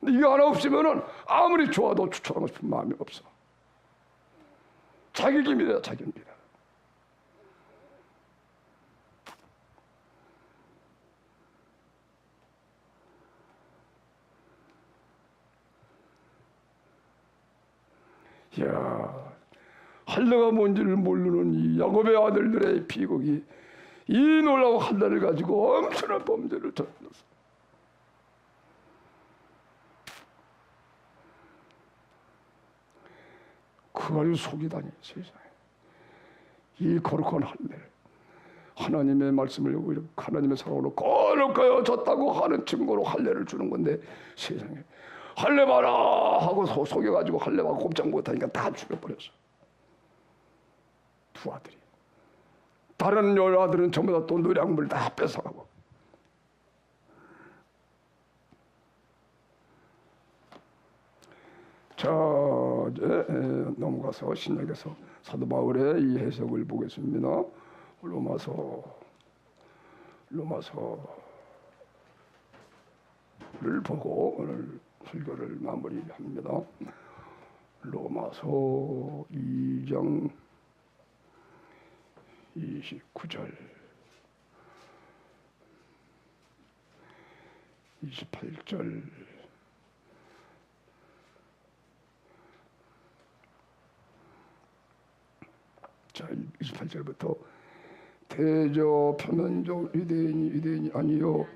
근데 이게 하나 없으면은 아무리 좋아도 추천하고 싶은 마음이 없어. 자격입니다. 자격입니다. 이야, 할례가 뭔지를 모르는 이 야곱의 아들들의 비극이 이 놀라운 할례를 가지고 엄청난 범죄를 저질렀어. 그거 가지고 속이다니 세상에. 이 거룩한 할례를 하나님의 말씀을 하나님의 사랑으로 거룩하여 졌다고 하는 증거로 할례를 주는 건데 세상에 할례 봐라 하고 속여가지고 할례 받고 꼼짝 못하니까 다 죽여버렸어. 두 아들이. 다른 열 아들은 전부 다 또 노량물 다 뺏어가고. 자, 이제 넘어가서 신약에서 사도 바울의 이 해석을 보겠습니다. 로마서를 보고 오늘 설교를 마무리합니다. 로마서 2장 29절 28절 자 28절부터 대저 표면적 유대인이 아니요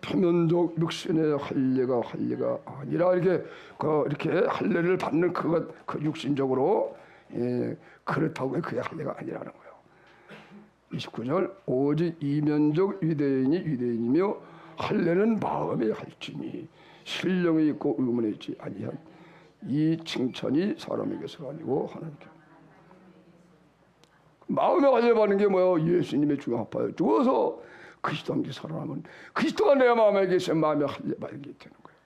표면적 육신의 할례가 아니라 이렇게 할례를 받는 그 육신적으로 그렇다고 그게 할례가 아니라는 거예요. 29절 오직 이면적 유대인이며 할례는 마음에 할지니 신령에 있고 의문에 있지 아니한 이 칭찬이 사람에게서 아니고 하나님께. 마음에 할례받는 게 뭐예요? 예수님의 죽음 아파요. 죽어서 그리스도와 함께 살아남은 그리스도가 내 마음에 계신 마음에 할례받는 게 되는 거예요.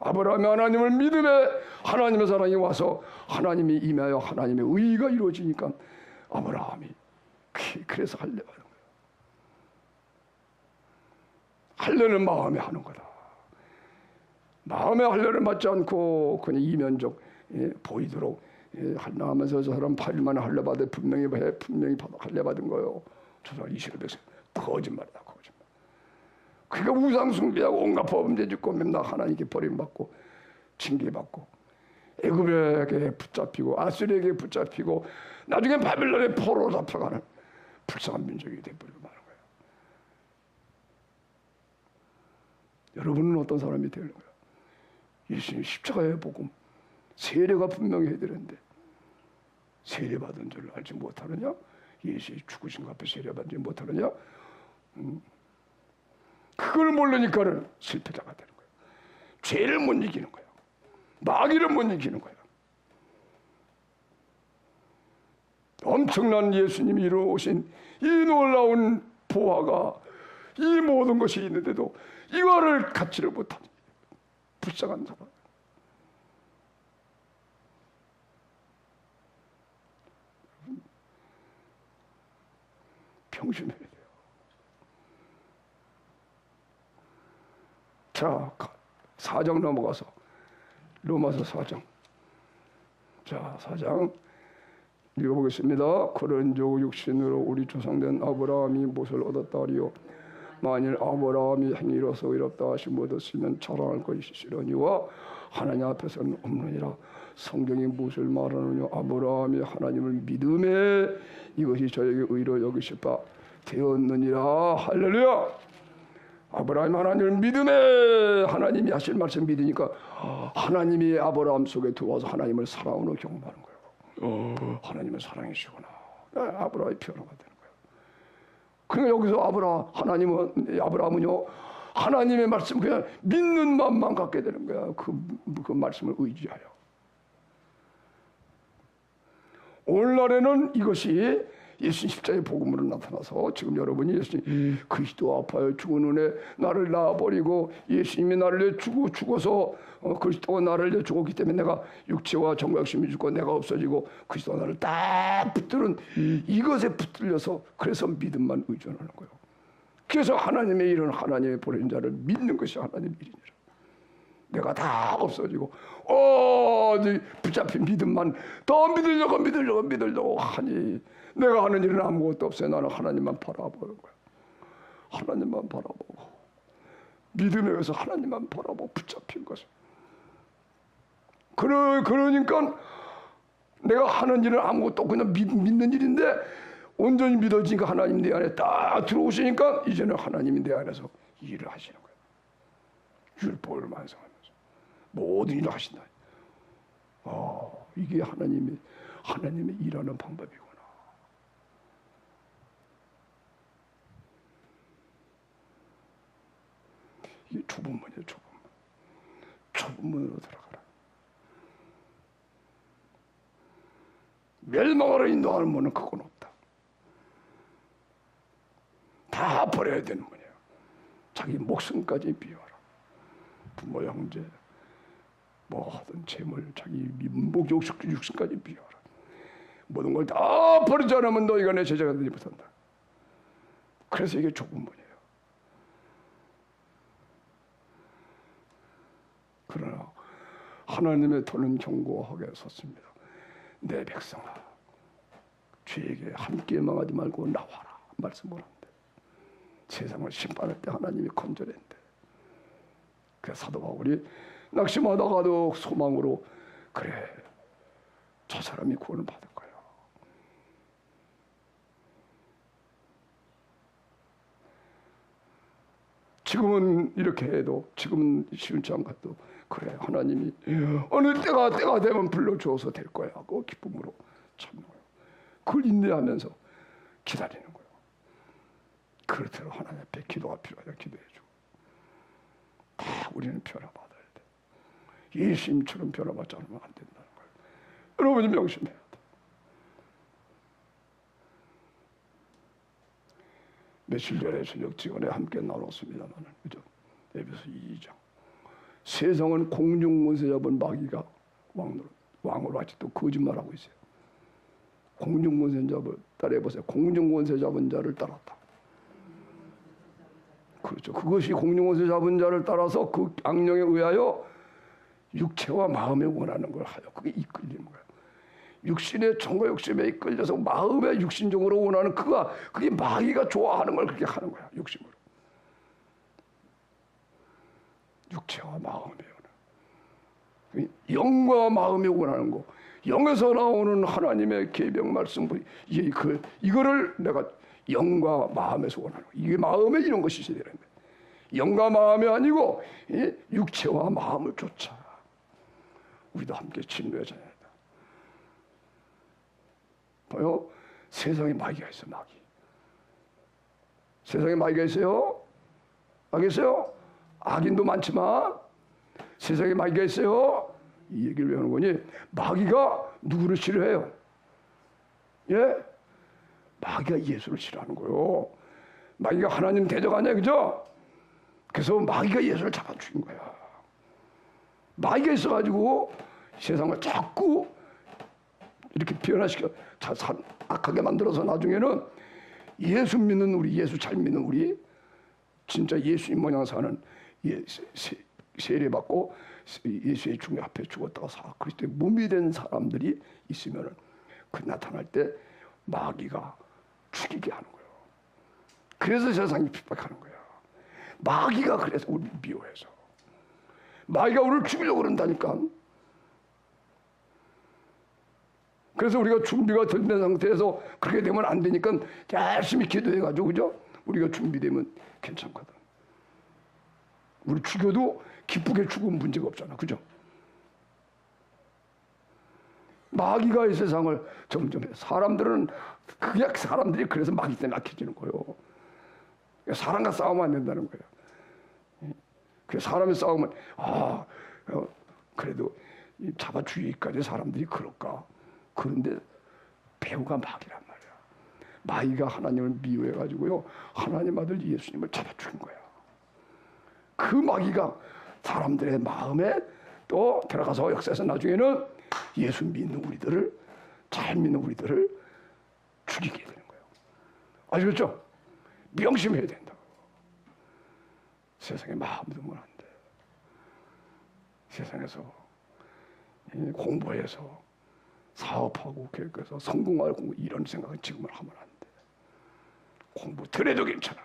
아브라함이 하나님을 믿음에 하나님의 사랑이 와서 하나님이 임하여 하나님의 의가 이루어지니까 아브라함이 그래서 할례받는 거예요. 할례는 마음에 하는 거다. 마음의 할례를 받지 않고 그냥 이면적 보이도록 할례하면서 저 사람 8일 만에 할례 받아 분명히 할례 받은 거예요. 저 사람 이스라엘 백성 거짓말이다. 거짓말. 그러니까 우상 숭배하고 온갖 범죄 짓고 맨날 하나님께 버림받고 징계받고 애굽에게 붙잡히고 아수리에게 붙잡히고 나중에 바빌론의 포로로 잡혀가는 불쌍한 민족이 되어버리고 마는 거예요. 여러분은 어떤 사람이 되는 거예요? 예수님 십자가의 복음 세례가 분명히 해드렸는데 세례받은 줄 알지 못하느냐? 예수의 죽으신 것 앞에 세례받지 못하느냐? 그걸 모르니까는 실패자가 되는 거예요. 죄를 못 이기는 거예요. 마귀를 못 이기는 거예요. 엄청난 예수님이 이루어오신 이 놀라운 보화가 이 모든 것이 있는데도 이거를 갖지를 못하니 불쌍한 사람. 평심해야 돼요. 자, 4장 넘어가서 로마서 4장. 자, 4장 읽어보겠습니다. 그런즉 육신으로 우리 조상된 아브라함이 무엇을 얻었다 하리요? 만일 아브라함이 행위로서 의롭다 하심 얻었으면 자랑할 것이 있으려니와 하나님 앞에서는 없느니라. 성경이 무엇을 말하느냐? 아브라함이 하나님을 믿음에 이것이 저에게 의로 여기실 바 되었느니라. 할렐루야. 아브라함이 하나님을 믿음에 하나님이 하실 말씀 믿으니까 하나님이 아브라함 속에 들어와서 하나님을 사랑으로 경험하는 거예요. 하나님은 사랑이시구나. 아브라함이 변화가 되는 거예요. 그러니까 여기서 아브라함은요 하나님의 말씀 그냥 믿는 마음만 갖게 되는 거야. 그 말씀을 의지하여. 오늘날에는 이것이 예수님 십자가의 복음으로 나타나서 지금 여러분이 예수님 그리스도 아파요 죽은 은혜 나를 낳아버리고 예수님이 나를 위해 죽어서 그리스도가 나를 위해 죽었기 때문에 내가 육체와 정욕심이 죽고 내가 없어지고 그리스도가 나를 딱 붙드는 이것에 붙들려서 그래서 믿음만 의존하는 거예요. 그래서 하나님의 일은 하나님의 보낸 자를 믿는 것이 하나님의 일이니라. 내가 다 없어지고 붙잡힌 믿음만 더 믿으려고 하니 내가 하는 일은 아무것도 없어요. 나는 하나님만 바라보는 거야. 하나님만 바라보고 믿음에 의해서 하나님만 바라보고 붙잡힌 것을. 그러니까 내가 하는 일은 아무것도 없고 그냥 믿는 일인데 온전히 믿어지니까 하나님 내 안에 딱 들어오시니까 이제는 하나님이 내 안에서 일을 하시는 거예요. 율법을 완성하면서 모든 일을 하신다. 이게 하나님의 일하는 방법이구나. 이게 좁은 문이에요. 좁은 문으로 들어가라. 멸망으로 인도하는 문은 그건 없다. 다 버려야 되는 문이에요. 자기 목숨까지 비워라. 부모 형제 뭐 하든 재물 자기 민복 육신까지 비워라. 모든 걸 다 버리지 않으면 너희가 내 제자가 되지 못한다. 그래서 이게 좁은 문이에요. 그러나 하나님의 도는 경고하게 섰습니다. 내 백성아 죄에게 함께 망하지 말고 나와라 말씀을 한대. 세상을 심판할 때 하나님이 건져낸대. 그래서 사도 바울이 낙심하다가도 소망으로 그래 저 사람이 구원을 받을 거야. 지금은 이렇게 해도 지금은 시원치 않아도 그래 하나님이 어느 때가 되면 불러주어서 될 거야 하고 기쁨으로 참는 거예요. 그걸 인내하면서 기다리는 거예요. 그렇대로 하나님 앞에 기도가 필요하다 기도해주고 다 우리는 변화받아야 돼. 예수님처럼 변화받지 않으면 안 된다는 거예요. 여러분이 명심해야 돼. 며칠 전에 저녁 직원에 함께 나눴습니다만 그죠? 에베소 2장 세상은 공중권세 잡은 마귀가 왕으로 아직도 거짓말하고 있어요. 공중권세 잡을 따라해보세요. 공중권세 잡은 자를 따랐다. 그렇죠. 그것이 공중권세 잡은 자를 따라서 그 악령에 의하여 육체와 마음에 원하는 걸 하여 그게 이끌리는 거예요. 육신의 정과 욕심에 이끌려서 마음의 육신적으로 원하는 그게 마귀가 좋아하는 걸 그렇게 하는 거야. 욕심으로. 육체와 마음에 원하는 영과 마음에 원하는 거. 영에서 나오는 하나님의 계명 말씀 이거를 내가 영과 마음에서 원하는 거. 이게 마음에 이런 것이 있어야 되는 거야. 영과 마음이 아니고 육체와 마음을 쫓아. 우리도 함께 진노해져야 된다. 봐요. 세상에 마귀가 있어. 마귀. 세상에 마귀가 있어요. 알겠어요? 악인도 많지만 세상에 마귀가 있어요. 이 얘기를 왜 하는 거니? 마귀가 누구를 싫어해요? 예? 마귀가 예수를 싫어하는 거예요. 마귀가 하나님 대적 아니야, 그죠? 그래서 마귀가 예수를 잡아 죽인 거야. 마귀가 있어가지고 세상을 자꾸 이렇게 변화시켜 악하게 만들어서 나중에는 예수 믿는 우리, 예수 잘 믿는 우리, 진짜 예수님 모양 사는 세례받고 예수의 중에 앞에 죽었다가 그리스도의 몸이 된 사람들이 있으면은 그 나타날 때 마귀가 죽이게 하는 거예요. 그래서 세상이 핍박하는 거야. 마귀가 그래서 우리 미워해서 마귀가 우리를 죽이려고 그런다니까. 그래서 우리가 준비가 된 상태에서 그렇게 되면 안 되니까 열심히 기도해가지고, 그죠? 우리가 준비되면 괜찮거든. 우리 죽여도 기쁘게 죽으면 문제가 없잖아, 그죠? 마귀가 이 세상을 점점 해. 사람들이 그래서 마귀 때문에 약해지는 거예요. 사람과 싸우면 안 된다는 거예요. 그 사람이 싸우면 그래도 잡아 죽이기까지 사람들이 그럴까? 그런데 배우가 마귀란 말이야. 마귀가 하나님을 미워해가지고요, 하나님 아들 예수님을 잡아 죽인 거야. 그 마귀가 사람들의 마음에 또 들어가서 역사에서 나중에는 예수 믿는 우리들을, 잘 믿는 우리들을 죽이게 되는 거예요. 아시겠죠? 명심해야 된다. 세상에 마음 두면 안 돼. 세상에서 공부해서 사업하고 계획해서 성공할 공부, 이런 생각은 지금은 하면 안 돼. 공부 덜해도 괜찮아.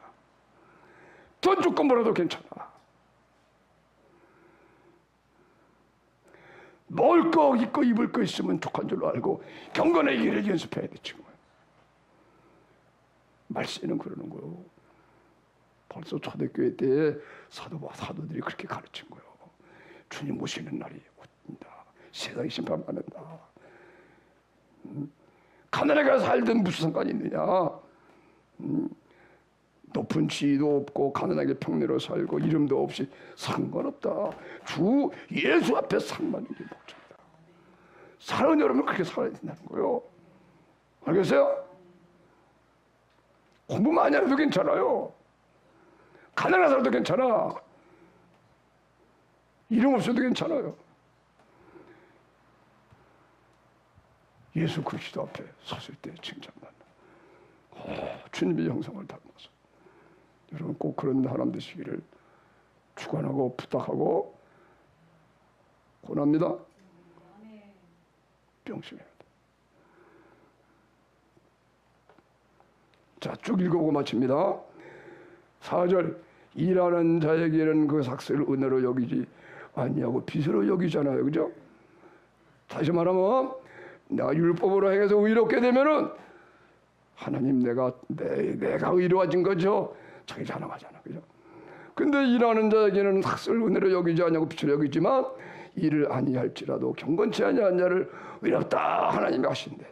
돈 조금 벌어도 괜찮아. 먹을 거 입고 입을 거 있으면 족한 줄로 알고 경건의 길을 연습해야 돼. 지금은 말세는 그러는 거예요. 벌써 초대교회 때 사도들이 그렇게 가르친 거예요. 주님 오시는 날이 온다. 세상이 심판받는다. 가난하게 살든 무슨 상관이 있느냐. 높은 지위도 없고 가난하게 평내로 살고 이름도 없이 상관없다. 주 예수 앞에 상만 있는 게 목적이다. 사는 여러분 그렇게 살아야 된다는 거예요. 알겠어요? 공부 많이 안 해도 괜찮아요. 가난하게 살아도 괜찮아. 이름 없어도 괜찮아요. 예수 그리스도 앞에 섰을 때 칭찬받는 주님의 형상을 닮아서 여러분 꼭 그런 사람 되시기를 축원하고 부탁하고 권합니다. 명심해야 돼. 자, 쭉 읽어보고 마칩니다. 4절, 일하는 자에게는 그 삭슬을 은혜로 여기지 아니하고 빚으로 여기잖아요, 그죠? 다시 말하면 내가 율법으로 행해서 의롭게 되면은 하나님 내가 의로워진 거죠. 자기 자랑하잖아, 그죠? 근데 일하는 자에게는 삭슬 은혜로 여기지 아니하고 빚으로 여기지만 일을 아니할지라도 경건치 아니한 자를 의롭다 하나님이 하신대.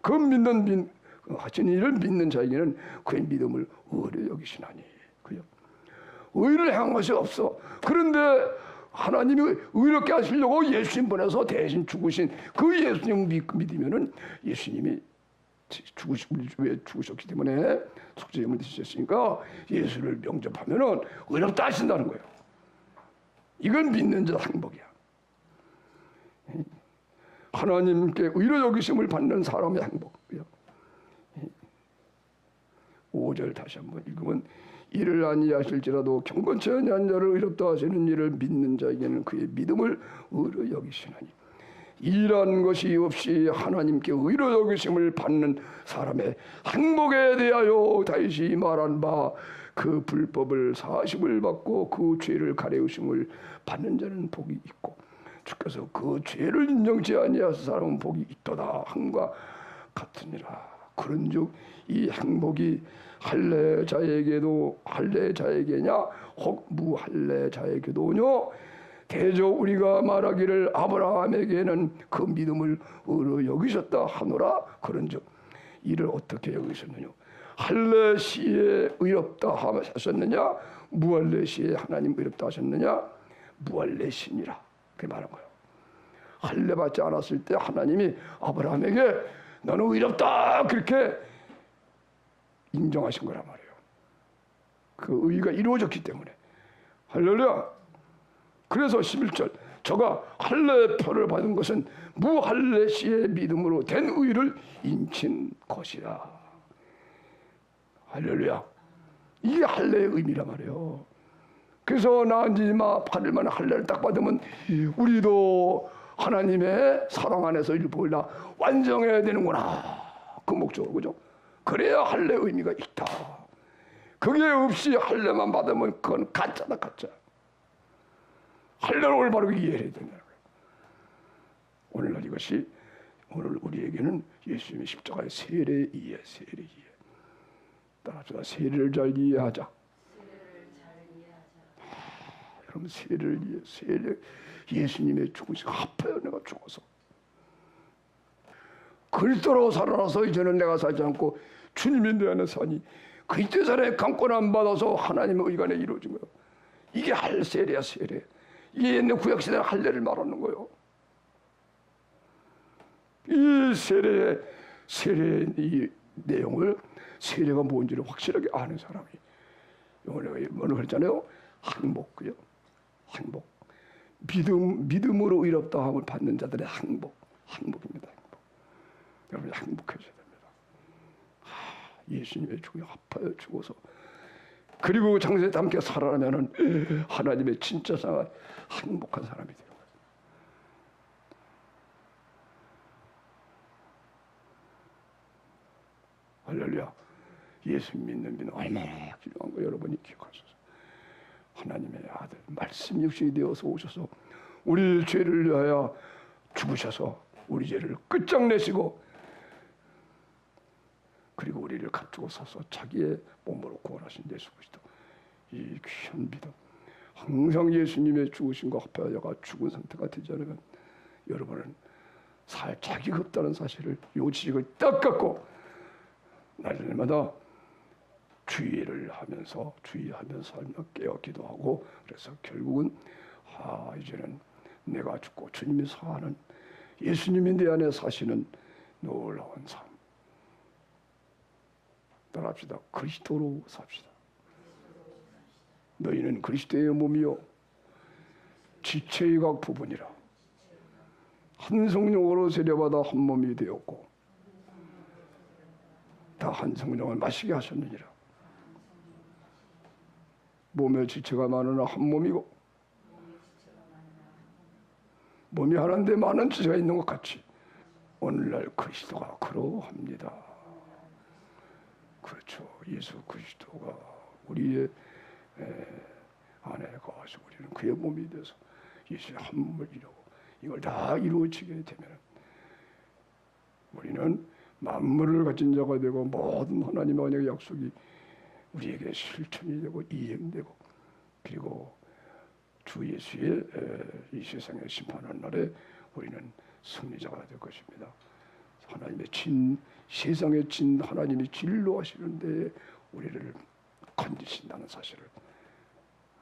그 하신 일을 믿는 자에게는 그의 믿음을 의로 여기시나니, 그죠? 의를 행한 것이 없어. 그런데 하나님이 의롭게 하시려고 예수님 보내서 대신 죽으신 그 예수님 믿으면은 예수님이 죽으셨기 때문에 속죄함을 드셨으니까 예수를 영접하면은 의롭다 하신다는 거예요. 이건 믿는 자 행복이야. 하나님께 의로 여기심을 받는 사람의 행복이요. 5절 다시 한번 읽으면 이를 아니하실지라도 경건치 아니한 자를 의롭다 하시는 이를 믿는 자에게는 그의 믿음을 의로 여기시나니, 일한 것이 없이 하나님께 의로 여기심을 받는 사람의 행복에 대하여 다윗이 말한 바 그 불법을 사심을 받고 그 죄를 가려우심을 받는 자는 복이 있고 주께서 그 죄를 인정치 아니하사 사람은 복이 있도다 함과 같으니라. 그런즉 이 행복이 할례자에게냐 혹 무할례자에게도뇨 대저 우리가 말하기를 아브라함에게는 그 믿음을 의로 여기셨다 하노라. 그런즉 이를 어떻게 여기셨느냐? 할례 시에 의롭다 하셨느냐? 무할례 시에 하나님 의롭다 하셨느냐? 무할례 시니라. 그렇게 말한 거예요. 할례 받지 않았을 때 하나님이 아브라함에게 너는 의롭다 그렇게 인정하신 거란 말이에요. 그 의가 이루어졌기 때문에. 할렐루야. 그래서 11절 저가 할례 표를 받은 것은 무할례 시의 믿음으로 된 의를 인친 것이다. 할렐루야. 이게 할례의 의미란 말이에요. 그래서 나은지 8일 만에 할례를 딱 받으면 우리도 하나님의 사랑 안에서 일부러 완성해야 되는구나. 그 목적으로, 그죠? 그래야 할례 의미가 있다. 그게 없이 할례만 받으면 그건 가짜다, 가짜. 할례를 올바로 이해해야 된다는 거예요. 오늘날 이것이 오늘 우리에게는 예수님의 십자가의 세례 이해, 세례 이해. 따라합시다. 세례를 잘 이해하자. 여러분 세례를 이해, 세례 예수님의 죽으신 합해요. 내가 죽어서 그리스도로 살아나서 이제는 내가 살지 않고 주님이 내 안에 사니 그리스도 안에 강권함 받아서 하나님의 의관에 이루어진 거예요. 이게 할 세례야, 세례. 이게 옛날 구약시대 할례를 말하는 거예요. 이 세례의 이 내용을 세례가 뭔지를 확실하게 아는 사람이 오늘 뭐라고 그랬잖아요. 항복, 그죠? 항복. 믿음으로 의롭다 함을 받는 자들의 항복입니다. 항복. 여러분 항복하셔야 됩니다. 예수님의 죽음에 합하여 죽어서 그리고 장세에 함께 살아나면은 하나님의 진짜 상한 행복한 사람이 되는 거예요. 할렐루야. 예수 믿는 믿음 얼마나 중요한 거 여러분이 기억하소서. 하나님의 아들 말씀 육신이 되어서 오셔서 우리 죄를 위하여 죽으셔서 우리 죄를 끝장내시고 그리고 우리를 갖추고 서서 자기의 몸으로 구원하신 예수 그리스도 이 귀한 믿음 항상 예수님의 죽으심과 합하여가 죽은 상태가 되지 않으면 여러분은 살 자기가 없다는 사실을 요 지식을 딱 갖고 날마다 주의하면서 깨어 기도하고 그래서 결국은 이제는 내가 죽고 주님이 사는 예수님이 내 안에 사시는 놀라운 삶 따라합시다. 그리스도로 삽시다. 너희는 그리스도의 몸이요 지체의 각 부분이라 한 성령으로 세례받아 한 몸이 되었고 다 한 성령을 마시게 하셨느니라. 몸에 지체가 많으나 한 몸이고 몸이 하나인데 많은 지체가 있는 것 같이 오늘날 그리스도가 그러합니다. 그렇죠. 예수 그리스도가 우리의 안에 거하시고 우리는 그의 몸이 돼서 예수의 한 몸을 이루고 이걸 다 이루어지게 되면 우리는 만물을 가진 자가 되고 모든 하나님의 언약의 약속이 우리에게 실천이 되고 이행되고 그리고 주 예수의 이 세상의 심판하는 날에 우리는 승리자가 될 것입니다. 하나님의 세상의 하나님이 진로하시는 데에 우리를 건지신다는 사실을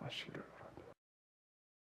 아시기를